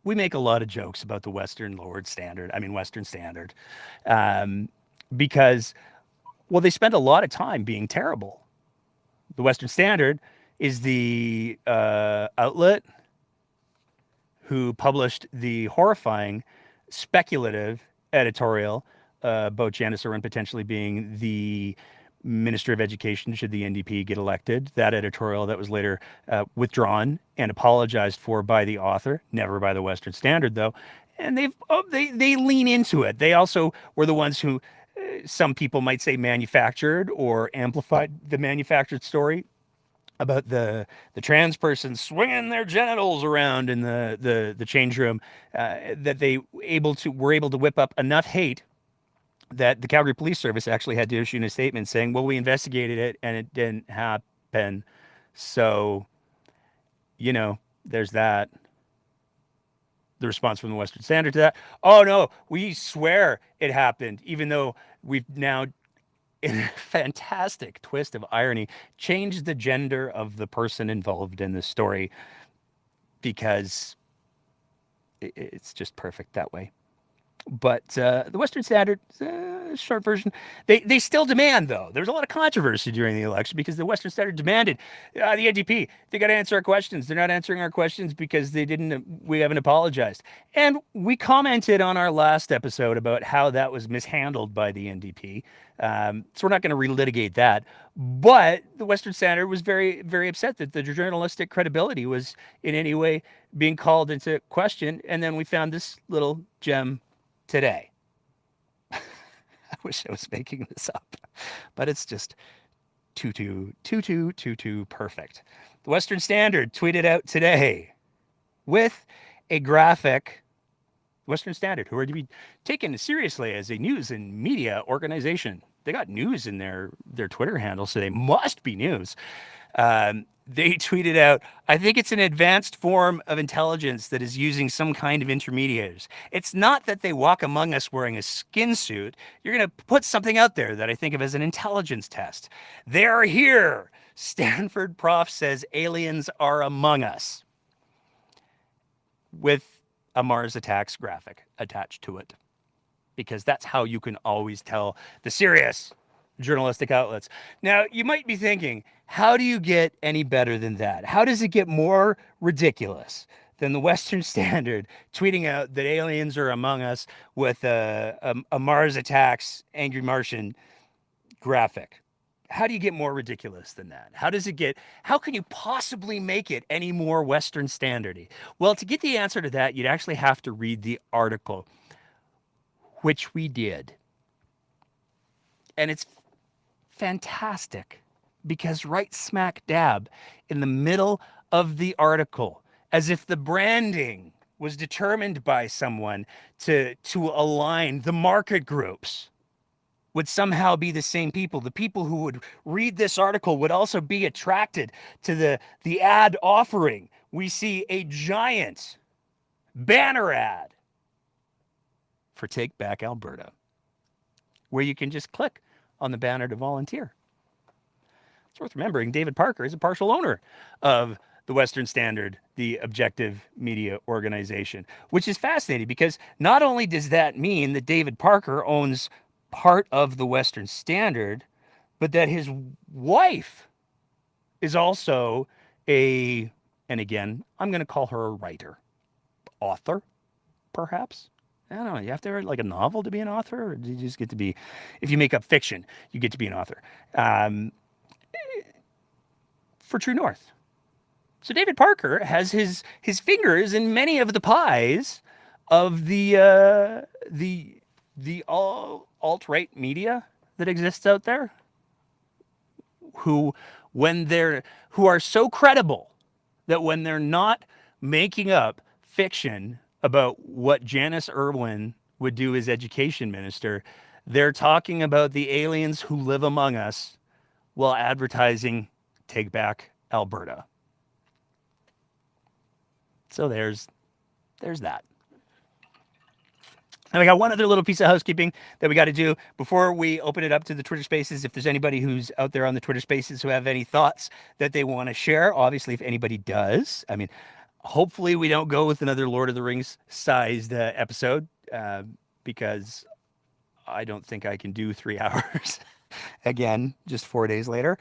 we make a lot of jokes about the Western Standard, because, well, they spend a lot of time being terrible. The Western Standard is the outlet who published the horrifying speculative editorial about Janice Arun potentially being the Minister of Education should the NDP get elected. That editorial that was later withdrawn and apologized for by the author, never by the Western Standard, though. And they lean into it. They also were the ones who some people might say manufactured or amplified the manufactured story about the trans person swinging their genitals around in the change room, that they were able to whip up enough hate that the Calgary Police Service actually had to issue a statement saying, well, we investigated it and it didn't happen. So, there's that. The response from the Western Standard to that, oh no, we swear it happened, even though we've now, in a fantastic twist of irony, changed the gender of the person involved in the story because it's just perfect that way. But the Western Standard, short version, they still demand, though. There was a lot of controversy during the election because the Western Standard demanded the NDP, they got to answer our questions. They're not answering our questions because we haven't apologized. And we commented on our last episode about how that was mishandled by the NDP. So we're not going to relitigate that. But the Western Standard was very, very upset that the journalistic credibility was in any way being called into question. And then we found this little gem today. I wish I was making this up, but it's just too perfect. The Western Standard tweeted out today with a graphic. Western Standard, who are to be taken seriously as a news and media organization. They got news in their Twitter handle, so they must be news. They tweeted out, I think it's an advanced form of intelligence that is using some kind of intermediaries. It's not that they walk among us wearing a skin suit. You're going to put something out there that I think of as an intelligence test. They're here. Stanford prof says aliens are among us. With a Mars Attacks graphic attached to it. Because that's how you can always tell the serious journalistic outlets. Now, you might be thinking, how do you get any better than that? How does it get more ridiculous than the Western Standard tweeting out that aliens are among us with a Mars Attacks Angry Martian graphic? How do you get more ridiculous than that? How can you possibly make it any more Western Standard-y? Well, to get the answer to that, you'd actually have to read the article, which we did. And it's fantastic because right smack dab in the middle of the article, as if the branding was determined by someone to align the market groups would somehow be the same people. The people who would read this article would also be attracted to the ad offering. We see a giant banner ad for Take Back Alberta, where you can just click on the banner to volunteer. It's worth remembering David Parker is a partial owner of the Western Standard, the objective media organization, which is fascinating because not only does that mean that David Parker owns part of the Western Standard, but that his wife is also and again, I'm going to call her a writer, author, perhaps. I don't know. You have to write like a novel to be an author, or do you just get to be, if you make up fiction, you get to be an author. For True North. So David Parker has his fingers in many of the pies of the alt-right media that exists out there, who when they're who are so credible that when they're not making up fiction about what Janice Irwin would do as education minister, they're talking about the aliens who live among us while advertising Take Back Alberta. So there's that. And we got one other little piece of housekeeping that we got to do before we open it up to the Twitter Spaces. If there's anybody who's out there on the Twitter Spaces who have any thoughts that they want to share, obviously, if anybody does, I mean, hopefully we don't go with another Lord of the Rings sized episode because I don't think I can do 3 hours again, just 4 days later.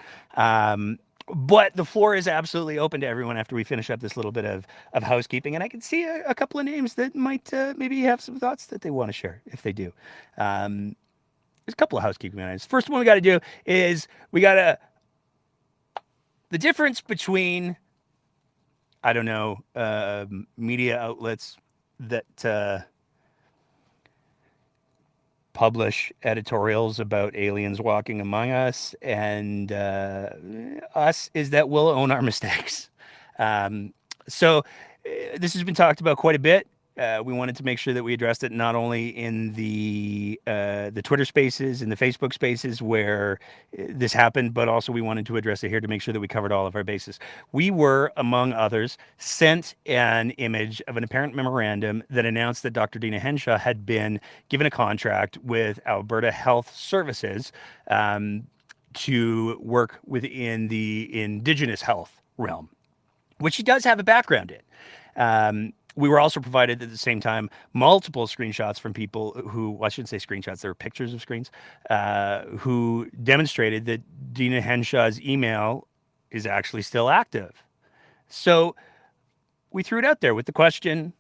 But the floor is absolutely open to everyone after we finish up this little bit of housekeeping. And I can see a couple of names that might maybe have some thoughts that they want to share if they do. There's a couple of housekeeping items. First one we got to do is the difference between, I don't know, media outlets that publish editorials about aliens walking among us and us is that we'll own our mistakes. So this has been talked about quite a bit. We wanted to make sure that we addressed it not only in the Twitter Spaces and the Facebook Spaces where this happened, but also we wanted to address it here to make sure that we covered all of our bases. We were, among others, sent an image of an apparent memorandum that announced that Dr. Dina Henshaw had been given a contract with Alberta Health Services to work within the Indigenous health realm, which she does have a background in. We were also provided at the same time multiple screenshots from people who, well, I shouldn't say screenshots, there were pictures of screens, who demonstrated that Dina Henshaw's email is actually still active. So we threw it out there with the question,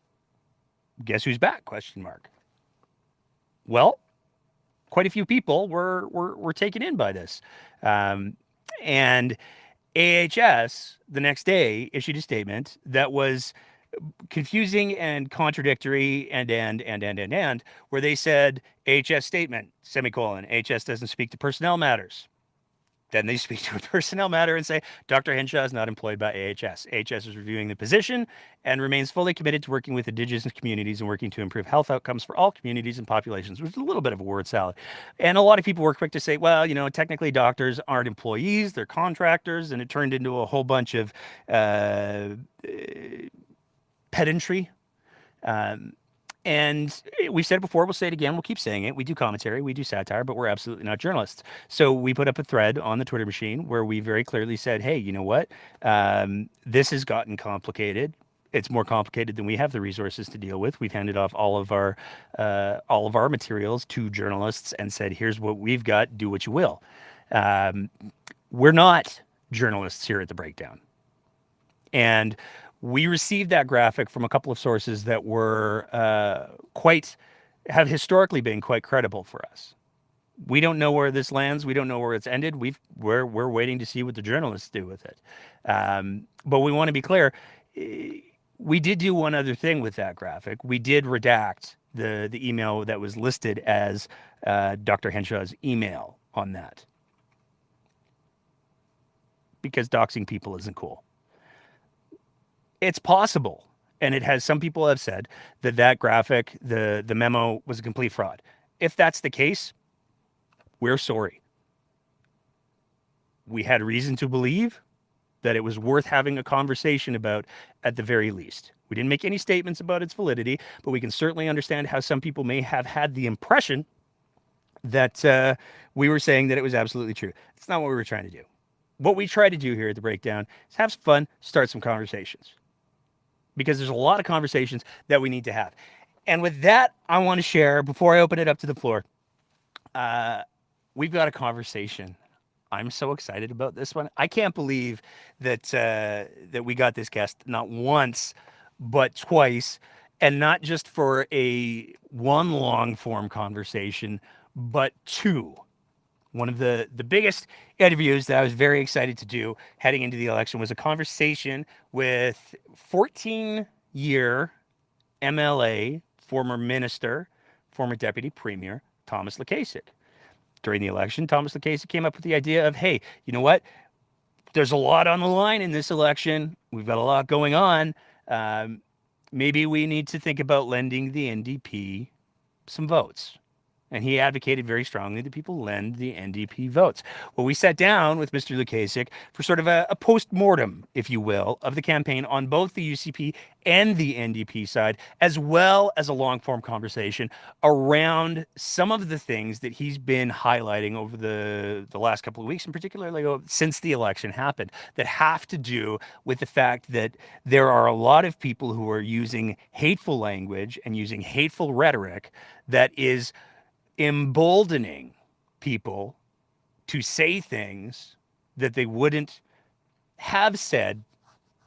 guess who's back, question mark. Well, quite a few people were taken in by this. And AHS the next day issued a statement that was confusing and contradictory and where they said AHS statement, semicolon, AHS doesn't speak to personnel matters. Then they speak to a personnel matter and say, Dr. Henshaw is not employed by AHS. AHS is reviewing the position and remains fully committed to working with Indigenous communities and working to improve health outcomes for all communities and populations, which is a little bit of a word salad. And a lot of people were quick to say, well, you know, technically doctors aren't employees, they're contractors. And it turned into a whole bunch of pedantry. And we've said it before, we'll say it again, we'll keep saying it. We do commentary, we do satire, but we're absolutely not journalists. So we put up a thread on the Twitter machine where we very clearly said, hey, you know what? This has gotten complicated. It's more complicated than we have the resources to deal with. We've handed off all of our materials to journalists and said, here's what we've got, do what you will. We're not journalists here at The Breakdown. And we received that graphic from a couple of sources that were have historically been quite credible for us. We don't know where this lands. We don't know where it's ended. We're waiting to see what the journalists do with it. But we want to be clear. We did do one other thing with that graphic. We did redact the email that was listed as Dr. Henshaw's email on that, because doxing people isn't cool. It's possible, and it has, some people have said that graphic, the memo, was a complete fraud. If that's the case, we're sorry. We had reason to believe that it was worth having a conversation about at the very least. We didn't make any statements about its validity, but we can certainly understand how some people may have had the impression that we were saying that it was absolutely true. It's not what we were trying to do. What we try to do here at The Breakdown is have some fun, start some conversations, because there's a lot of conversations that we need to have. And with that, I want to share, before I open it up to the floor, we've got a conversation. I'm so excited about this one. I can't believe that that we got this guest not once, but twice, and not just for one long form conversation, but two. one of the biggest interviews that I was very excited to do heading into the election was a conversation with 14-year MLA, former minister, former deputy premier, Thomas Lukasik. During the election, Thomas Lukasik came up with the idea of, hey, you know what? There's a lot on the line in this election. We've got a lot going on. Maybe we need to think about lending the NDP some votes. And he advocated very strongly that people lend the NDP votes. Well, we sat down with Mr. Lukasik for sort of a post-mortem, if you will, of the campaign on both the UCP and the NDP side, as well as a long-form conversation around some of the things that he's been highlighting over the last couple of weeks, and particularly since the election happened, that have to do with the fact that there are a lot of people who are using hateful language and using hateful rhetoric that is emboldening people to say things that they wouldn't have said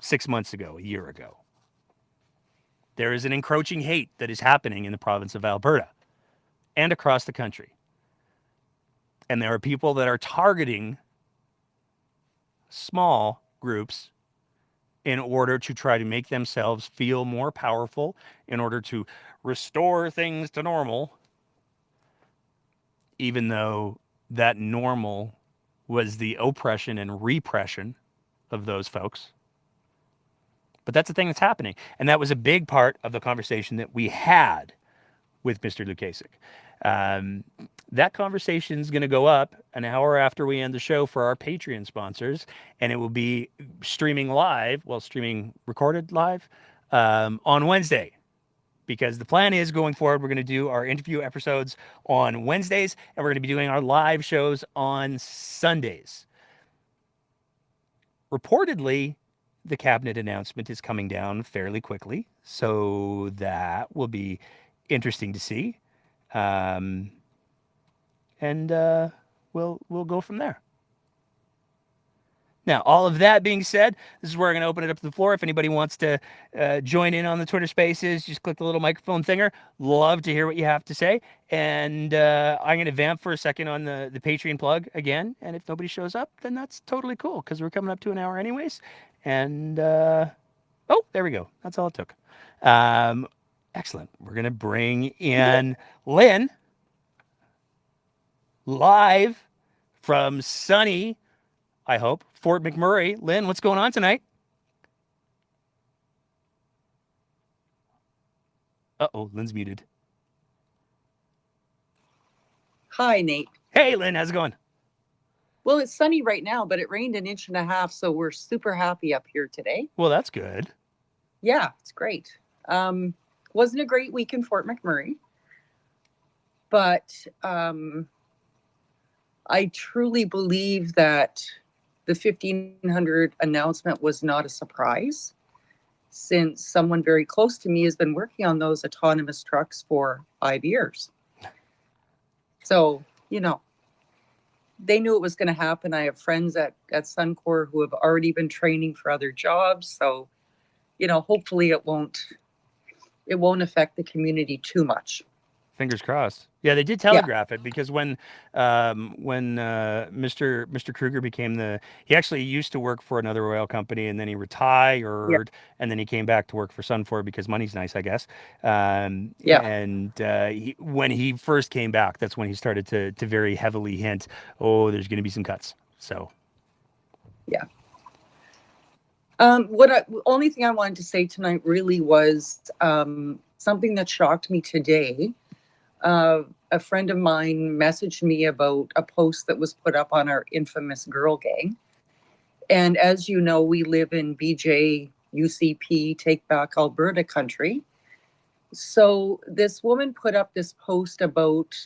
6 months ago, a year ago. There is an encroaching hate that is happening in the province of Alberta and across the country. And there are people that are targeting small groups in order to try to make themselves feel more powerful, in order to restore things to normal, even though that normal was the oppression and repression of those folks. But that's the thing that's happening. And that was a big part of the conversation that we had with Mr. Lukasik. That conversation is going to go up an hour after we end the show for our Patreon sponsors, and it will be streaming recorded live on Wednesday. Because the plan is going forward, we're going to do our interview episodes on Wednesdays, and we're going to be doing our live shows on Sundays. Reportedly, the cabinet announcement is coming down fairly quickly, so that will be interesting to see. And we'll go from there. Now, all of that being said, this is where I'm going to open it up to the floor. If anybody wants to join in on the Twitter Spaces, just click the little microphone thinger. Love to hear what you have to say. And I'm going to vamp for a second on the Patreon plug again. And if nobody shows up, then that's totally cool, because we're coming up to an hour anyways. And, oh, there we go. That's all it took. Excellent. We're going to bring in Lynn live from sunny, I hope, Fort McMurray. Lynn, what's going on tonight? Uh-oh, Lynn's muted. Hi, Nate. Hey, Lynn, how's it going? Well, it's sunny right now, but it rained 1.5 inches, so we're super happy up here today. Well, that's good. Yeah, it's great. Wasn't a great week in Fort McMurray, but I truly believe that the 1,500 announcement was not a surprise, since someone very close to me has been working on those autonomous trucks for 5 years. So, they knew it was going to happen. I have friends at Suncor who have already been training for other jobs. So, hopefully it won't affect the community too much. Fingers crossed. Yeah, they did telegraph it, because when Mr. Kruger became he actually used to work for another oil company, and then he retired, and then he came back to work for Suncor because money's nice, I guess. And when he first came back, that's when he started to very heavily hint, there's going to be some cuts. So, yeah. Only thing I wanted to say tonight really was something that shocked me today. A friend of mine messaged me about a post that was put up on our infamous girl gang. And as you know, we live in BJ, UCP, Take Back Alberta country. So this woman put up this post about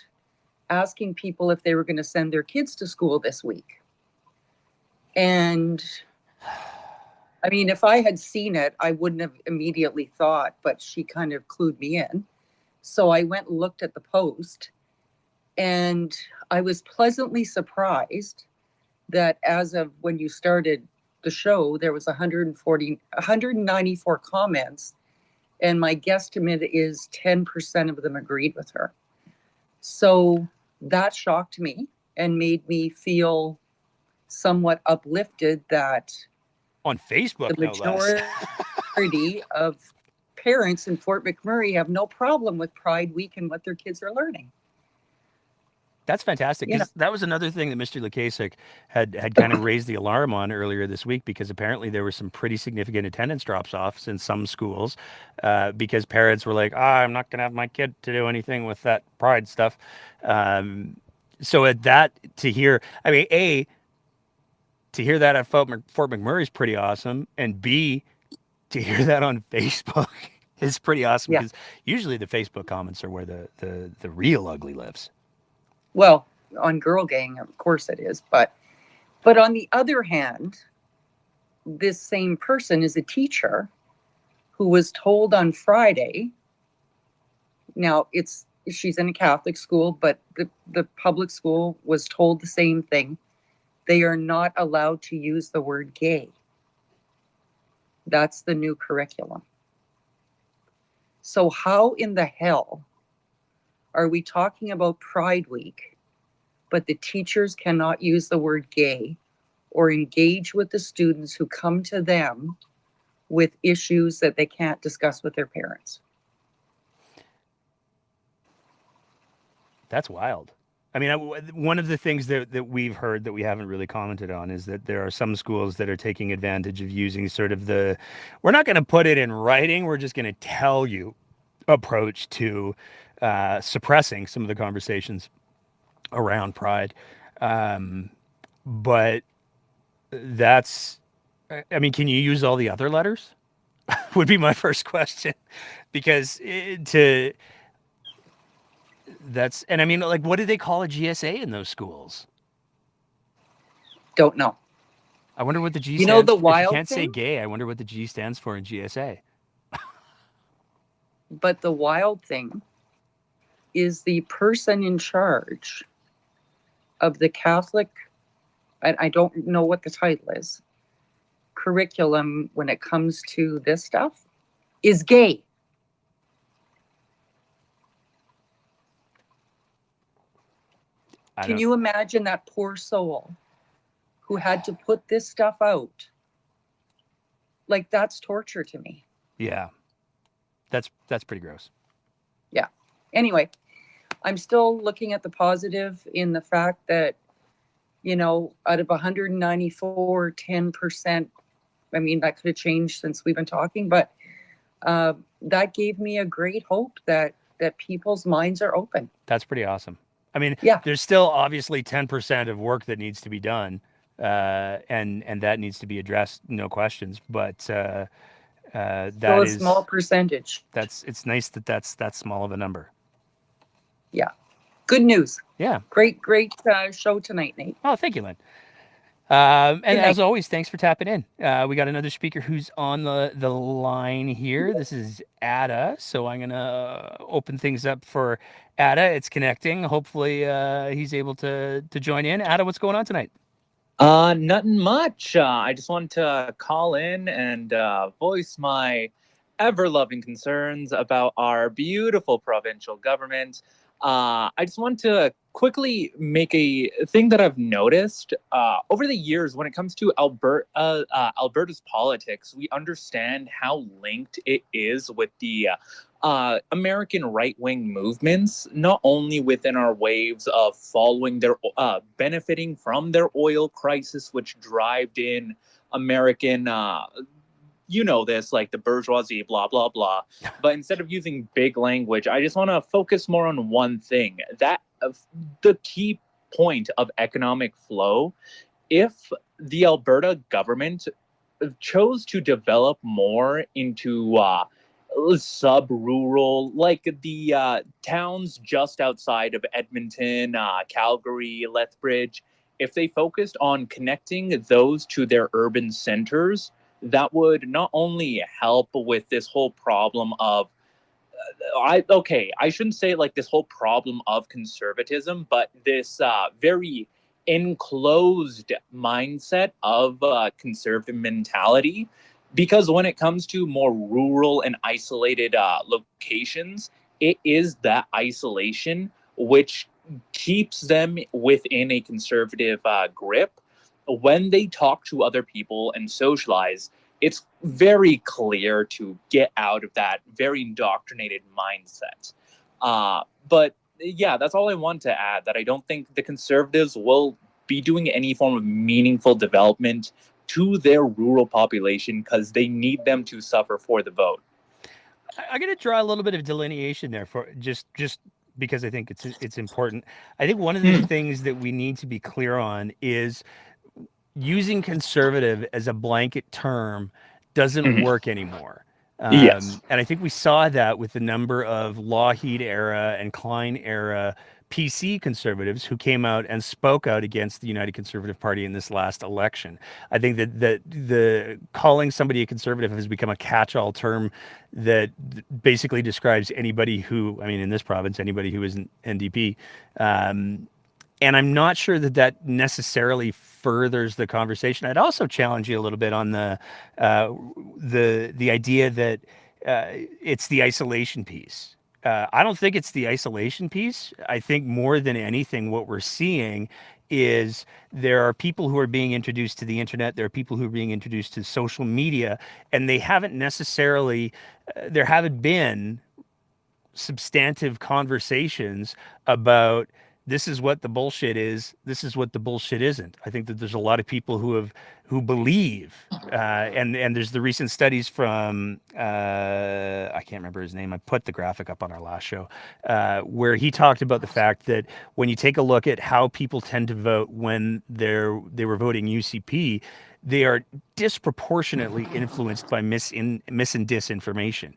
asking people if they were going to send their kids to school this week. And I mean, if I had seen it, I wouldn't have immediately thought, but she kind of clued me in. So I went and looked at the post, and I was pleasantly surprised that as of when you started the show, there was 194 comments, and my guesstimate is 10% of them agreed with her. So that shocked me. and made me feel somewhat uplifted that On Facebook, the no less. majority of parents in Fort McMurray have no problem with Pride Week and what their kids are learning. That's fantastic, You know, because that was another thing that Mr. Lukasik had kind of raised the alarm on earlier this week, because apparently there were some pretty significant attendance drops-offs in some schools because parents were like, I'm not going to have my kid to do anything with that pride stuff. So at that, to hear, I mean, A, to hear that at Fort McMurray is pretty awesome, and B, to hear that on Facebook is pretty awesome, yeah. because usually the Facebook comments are where the real ugly lives. Well, on Girl Gang, of course it is, but on the other hand, this same person is a teacher who was told on Friday. Now she's in a Catholic school, but the public school was told the same thing. They are not allowed to use the word gay. That's the new curriculum. So how in the hell are we talking about Pride Week, but the teachers cannot use the word gay or engage with the students who come to them with issues that they can't discuss with their parents? That's wild. I mean, one of the things that we've heard that we haven't really commented on is that there are some schools that are taking advantage of using sort of we're not going to put it in writing, we're just going to tell you approach to suppressing some of the conversations around pride. But that's, I mean, can you use all the other letters? Would be my first question, because and I mean, like, what do they call a GSA in those schools? Don't know. I wonder what the G You know stands the for. If you wild can't say thing? gay, I wonder what the G stands for in GSA. But the wild thing is the person in charge of the Catholic, I don't know what the title is, curriculum when it comes to this stuff, is gay. Can you imagine that poor soul who had to put this stuff out? Like, that's torture to me. Yeah, that's pretty gross. Yeah. Anyway, I'm still looking at the positive in the fact that, out of 194, 10%, I mean, that could have changed since we've been talking, but that gave me a great hope that people's minds are open. That's pretty awesome. I mean, yeah, there's still obviously 10% of work that needs to be done, and that needs to be addressed, no questions. But still that a is small percentage. it's nice that that's that small of a number. Yeah, good news. Yeah, great show tonight, Nate. Oh, thank you, Lynn. And as always, thanks for tapping in. We got another speaker who's on the line here. This is Ada. So I'm going to open things up for Ada. It's connecting. Hopefully he's able to join in. Ada, what's going on tonight? Nothing much. I just wanted to call in and voice my ever-loving concerns about our beautiful provincial government. I just want to quickly make a thing that I've noticed over the years when it comes to Alberta's politics. We understand how linked it is with the American right-wing movements, not only within our waves of following their benefiting from their oil crisis, which drived in American like the bourgeoisie, blah, blah, blah. But instead of using big language, I just want to focus more on one thing. That the key point of economic flow, if the Alberta government chose to develop more into sub-rural, like the towns just outside of Edmonton, Calgary, Lethbridge, if they focused on connecting those to their urban centers, that would not only help with this whole problem of I shouldn't say like this whole problem of conservatism, but this very enclosed mindset of conservative mentality. Because when it comes to more rural and isolated locations, it is that isolation which keeps them within a conservative grip. When they talk to other people and socialize, it's very clear to get out of that very indoctrinated mindset. But yeah, that's all I want to add, that I don't think the conservatives will be doing any form of meaningful development to their rural population because they need them to suffer for the vote. I'm going to draw a little bit of delineation there for just because I think it's important. I think one of the things that we need to be clear on is using conservative as a blanket term doesn't work anymore. Yes. And I think we saw that with the number of Lougheed era and Klein era PC conservatives who came out and spoke out against the United Conservative Party in this last election. I think that the calling somebody a conservative has become a catch-all term that basically describes anybody who, I mean, in this province, anybody who isn't NDP. And I'm not sure that that necessarily furthers the conversation. I'd also challenge you a little bit on the idea that it's the isolation piece. I don't think it's the isolation piece. I think more than anything, what we're seeing is there are people who are being introduced to the internet. There are people who are being introduced to social media, and they haven't necessarily, there haven't been substantive conversations about this is what the bullshit is, this is what the bullshit isn't. I think that there's a lot of people who believe, and there's the recent studies from I can't remember his name. I put the graphic up on our last show, where he talked about the fact that when you take a look at how people tend to vote when they were voting UCP, they are disproportionately influenced by mis and disinformation.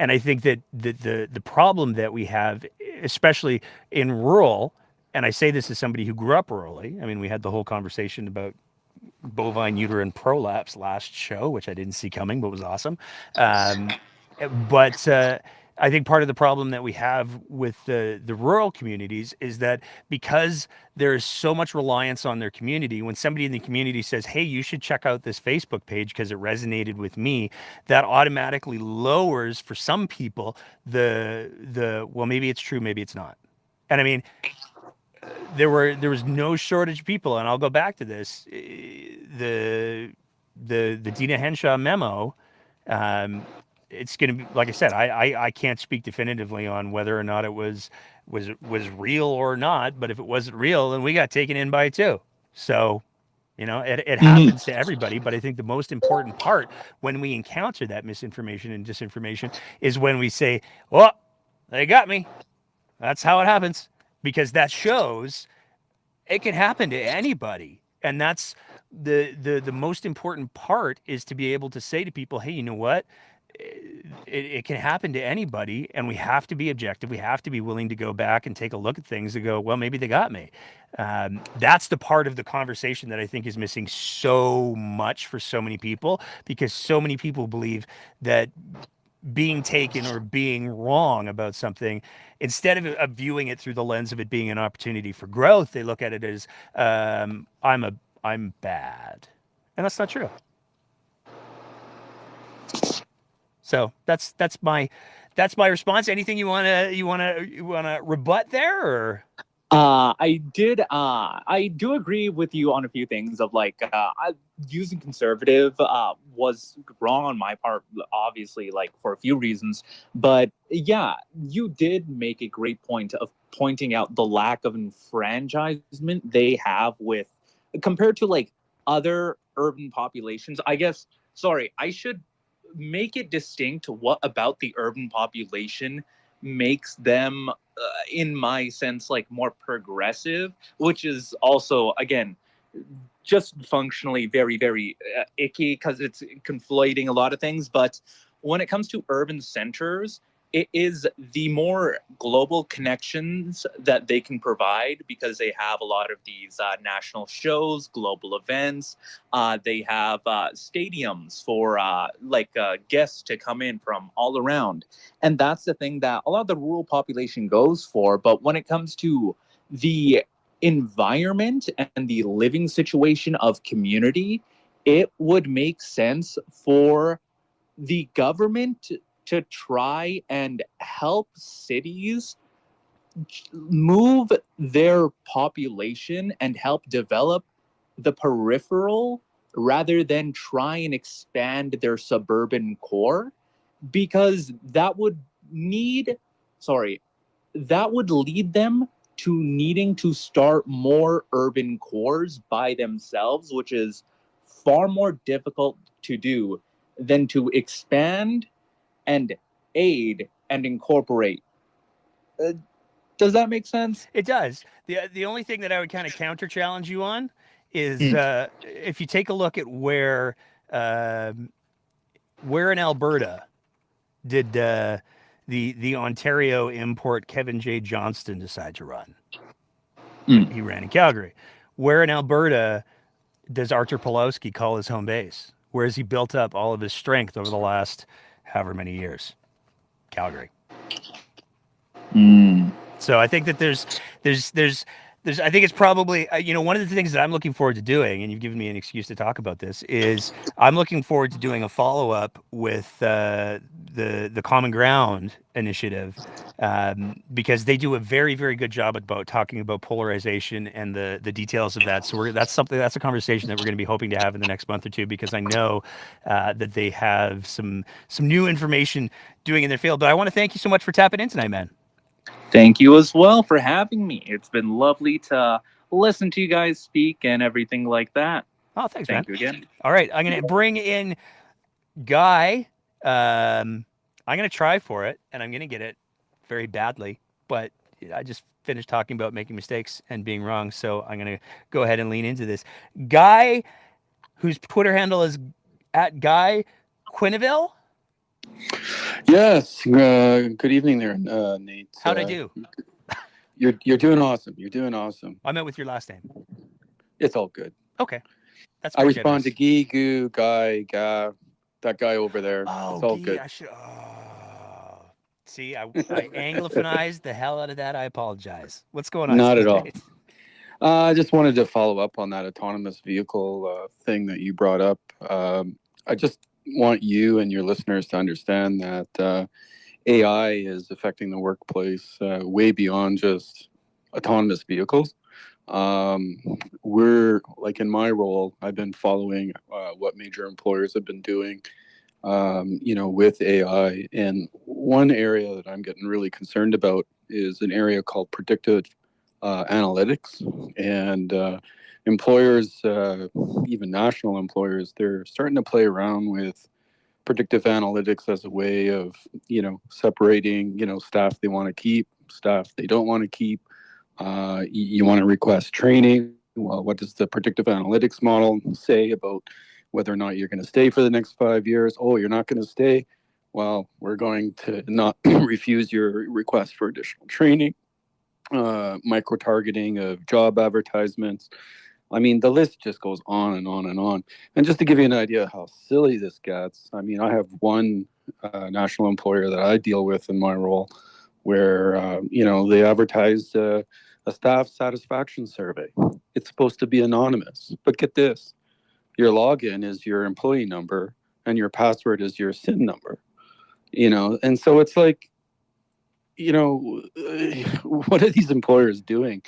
And I think that the problem that we have, especially in rural, and I say this as somebody who grew up rurally. I mean, we had the whole conversation about bovine uterine prolapse last show, which I didn't see coming, but was awesome. But I think part of the problem that we have with the rural communities is that because there is so much reliance on their community, when somebody in the community says, hey, you should check out this Facebook page because it resonated with me, that automatically lowers for some people well, maybe it's true, maybe it's not. And I mean, there was no shortage of people, and I'll go back to this. The Dina Henshaw memo, it's going to be, like I said, I can't speak definitively on whether or not it was real or not, but if it wasn't real, then we got taken in by it too. So, you know, it happens to everybody, but I think the most important part when we encounter that misinformation and disinformation is when we say, oh, they got me. That's how it happens, because that shows it can happen to anybody. And that's the most important part, is to be able to say to people, hey, you know what? It can happen to anybody, and we have to be objective. We have to be willing to go back and take a look at things and go, well, maybe they got me. That's the part of the conversation that I think is missing so much for so many people, because so many people believe that being taken or being wrong about something, instead of viewing it through the lens of it being an opportunity for growth, they look at it as I'm bad, and that's not true. So that's my response. Anything you wanna rebut there, or? I do agree with you on a few things of like, using conservative was wrong on my part, obviously, like for a few reasons. But yeah, you did make a great point of pointing out the lack of enfranchisement they have with, compared to like other urban populations. I guess, sorry, I should make it distinct what about the urban population makes them, in my sense, like more progressive, which is also, again, just functionally very, very icky because it's conflating a lot of things. But when it comes to urban centers, it is the more global connections that they can provide, because they have a lot of these national shows, global events. They have stadiums for guests to come in from all around. And that's the thing that a lot of the rural population goes for. But when it comes to the environment and the living situation of community, it would make sense for the government to try and help cities move their population and help develop the peripheral rather than try and expand their suburban core, because that would lead them to needing to start more urban cores by themselves, which is far more difficult to do than to expand and aid and incorporate. Does that make sense? It does. The only thing that I would kind of counter challenge you on is if you take a look at where in Alberta did the Ontario import Kevin J. Johnston decide to run? He ran in Calgary. Where in Alberta does Artur Pawlowski call his home base? Where has he built up all of his strength over the last however many years? Calgary. So I think that there's I think it's probably one of the things that I'm looking forward to doing, and you've given me an excuse to talk about this, is I'm looking forward to doing a follow-up with the Common Ground initiative, because they do a very, very good job about talking about polarization and the details of that. So that's a conversation that we're going to be hoping to have in the next month or two, because I know that they have some new information doing in their field. But I want to thank you so much for tapping in tonight, man. Thank you as well for having me. It's been lovely to listen to you guys speak and everything like that. Oh, thanks, man. Thank you again. All right, I'm going to bring in Guy. I'm going to try for it, and I'm going to get it very badly, but I just finished talking about making mistakes and being wrong, so I'm going to go ahead and lean into this. Guy, whose Twitter handle is @Guy Quenneville. Yes. Good evening there, Nate. How'd I do? You're doing awesome. You're doing awesome. I meant with your last name. It's all good. Okay. That's I respond to Gee, Goo, Guy, Ga, that guy over there. Oh, it's all Gee, good. I should. Oh. See, I Anglophanized the hell out of that. I apologize. What's going on? Not at all. I just wanted to follow up on that autonomous vehicle thing that you brought up. I just want you and your listeners to understand that AI is affecting the workplace way beyond just autonomous vehicles. We're like, in my role, I've been following what major employers have been doing, with AI. And one area that I'm getting really concerned about is an area called predictive analytics. And employers, even national employers, they're starting to play around with predictive analytics as a way of, separating, staff they want to keep, staff they don't want to keep. You want to request training. Well, what does the predictive analytics model say about whether or not you're going to stay for the next 5 years? Oh, you're not going to stay? Well, we're going to not refuse your request for additional training. Micro-targeting of job advertisements. I mean, the list just goes on and on and on. And just to give you an idea of how silly this gets, I mean, I have one national employer that I deal with in my role where, they advertise a staff satisfaction survey. It's supposed to be anonymous. But get this, your login is your employee number and your password is your SIN number. And so it's like, what are these employers doing?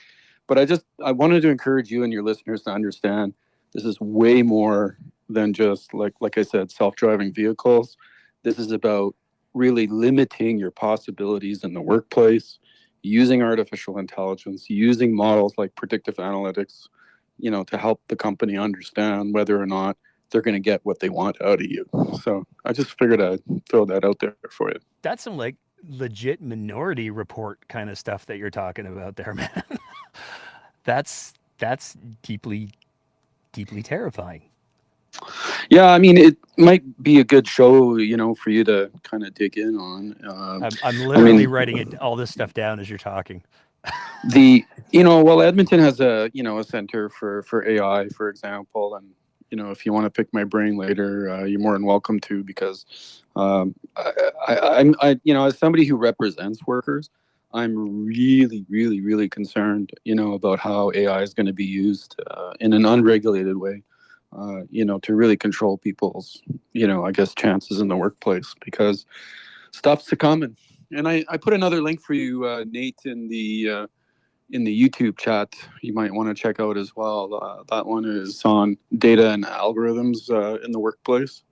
But I wanted to encourage you and your listeners to understand this is way more than just like I said, self-driving vehicles. This is about really limiting your possibilities in the workplace, using artificial intelligence, using models like predictive analytics, to help the company understand whether or not they're going to get what they want out of you. So I just figured I'd throw that out there for you. That's some legit Minority Report kind of stuff that you're talking about there, man. That's deeply, deeply terrifying. Yeah, I mean, it might be a good show, for you to kind of dig in on. I'm literally writing all this stuff down as you're talking. Edmonton has a center for AI, for example, and if you want to pick my brain later, you're more than welcome to, because I'm as somebody who represents workers, I'm really, really, really concerned, about how AI is going to be used in an unregulated way, to really control people's, I guess, chances in the workplace, because stuff's a coming. And I put another link for you, Nate, in the YouTube chat. You might want to check out as well. That one is on data and algorithms in the workplace.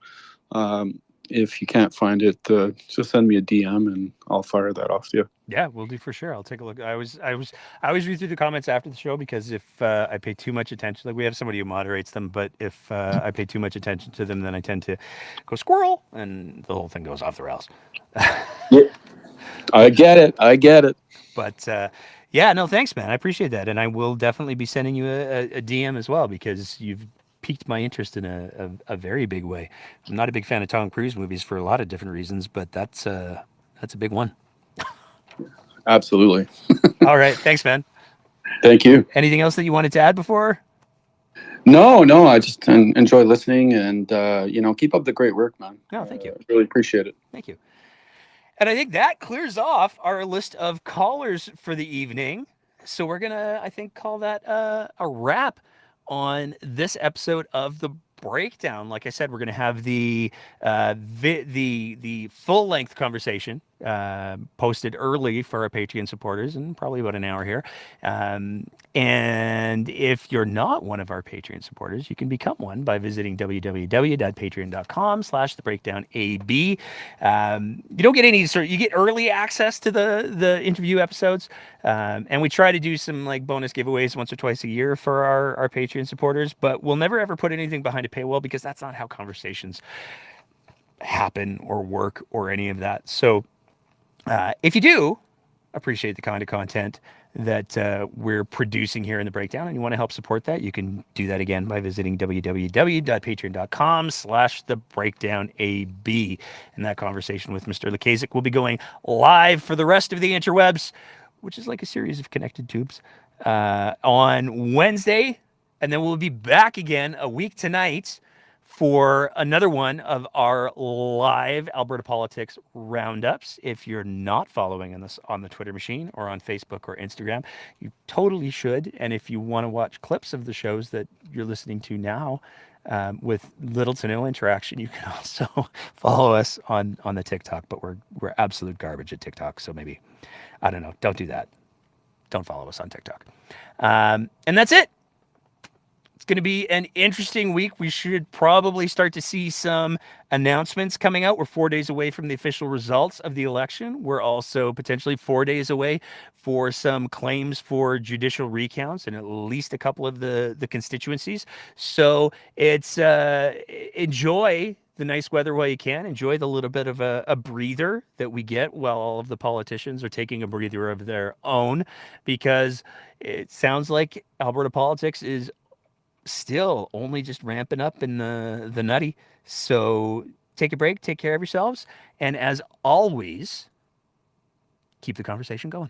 If you can't find it, just send me a DM and I'll fire that off to you. Yeah, we'll do for sure. I'll take a look. I always read through the comments after the show because if I pay too much attention, like we have somebody who moderates them, but if I pay too much attention to them, then I tend to go squirrel, and the whole thing goes off the rails. Yeah, I get it. But yeah, no, thanks, man. I appreciate that, and I will definitely be sending you a DM as well because you've piqued my interest in a very big way. I'm not a big fan of Tom Cruise movies for a lot of different reasons, but that's a big one. Absolutely. All right, thanks, man. Thank you. Anything else that you wanted to add before? No, I just enjoy listening, and keep up the great work, man. No, thank you. Really appreciate it. Thank you. And I think that clears off our list of callers for the evening. So we're gonna, I think, call that a wrap on this episode of the breakdown. Like I said, we're gonna have the full length conversation posted early for our Patreon supporters in probably about an hour here. And if you're not one of our Patreon supporters, you can become one by visiting www.patreon.com/thebreakdownab. You don't get any you get early access to the interview episodes. And we try to do some like bonus giveaways once or twice a year for our Patreon supporters, but we'll never ever put anything behind a paywall because that's not how conversations happen or work or any of that. So if you do appreciate the kind of content that we're producing here in the breakdown and you want to help support that, you can do that again by visiting www.patreon.com/thebreakdownab. And that conversation with Mr. Lukasik will be going live for the rest of the interwebs, which is like a series of connected tubes, on Wednesday. And then we'll be back again a week tonight for another one of our live Alberta politics roundups. If you're not following on the Twitter machine or on Facebook or Instagram, you totally should. And if you want to watch clips of the shows that you're listening to now with little to no interaction, you can also follow us on the TikTok. But we're absolute garbage at TikTok, so maybe, I don't know, don't do that. Don't follow us on TikTok. And that's it. It's going to be an interesting week. We should probably start to see some announcements coming out. We're 4 days away from the official results of the election. We're also potentially 4 days away for some claims for judicial recounts in at least a couple of the constituencies. So it's enjoy the nice weather while you can. Enjoy the little bit of a breather that we get while all of the politicians are taking a breather of their own, because it sounds like Alberta politics is still only just ramping up in the nutty. So take a break, take care of yourselves, and as always, keep the conversation going.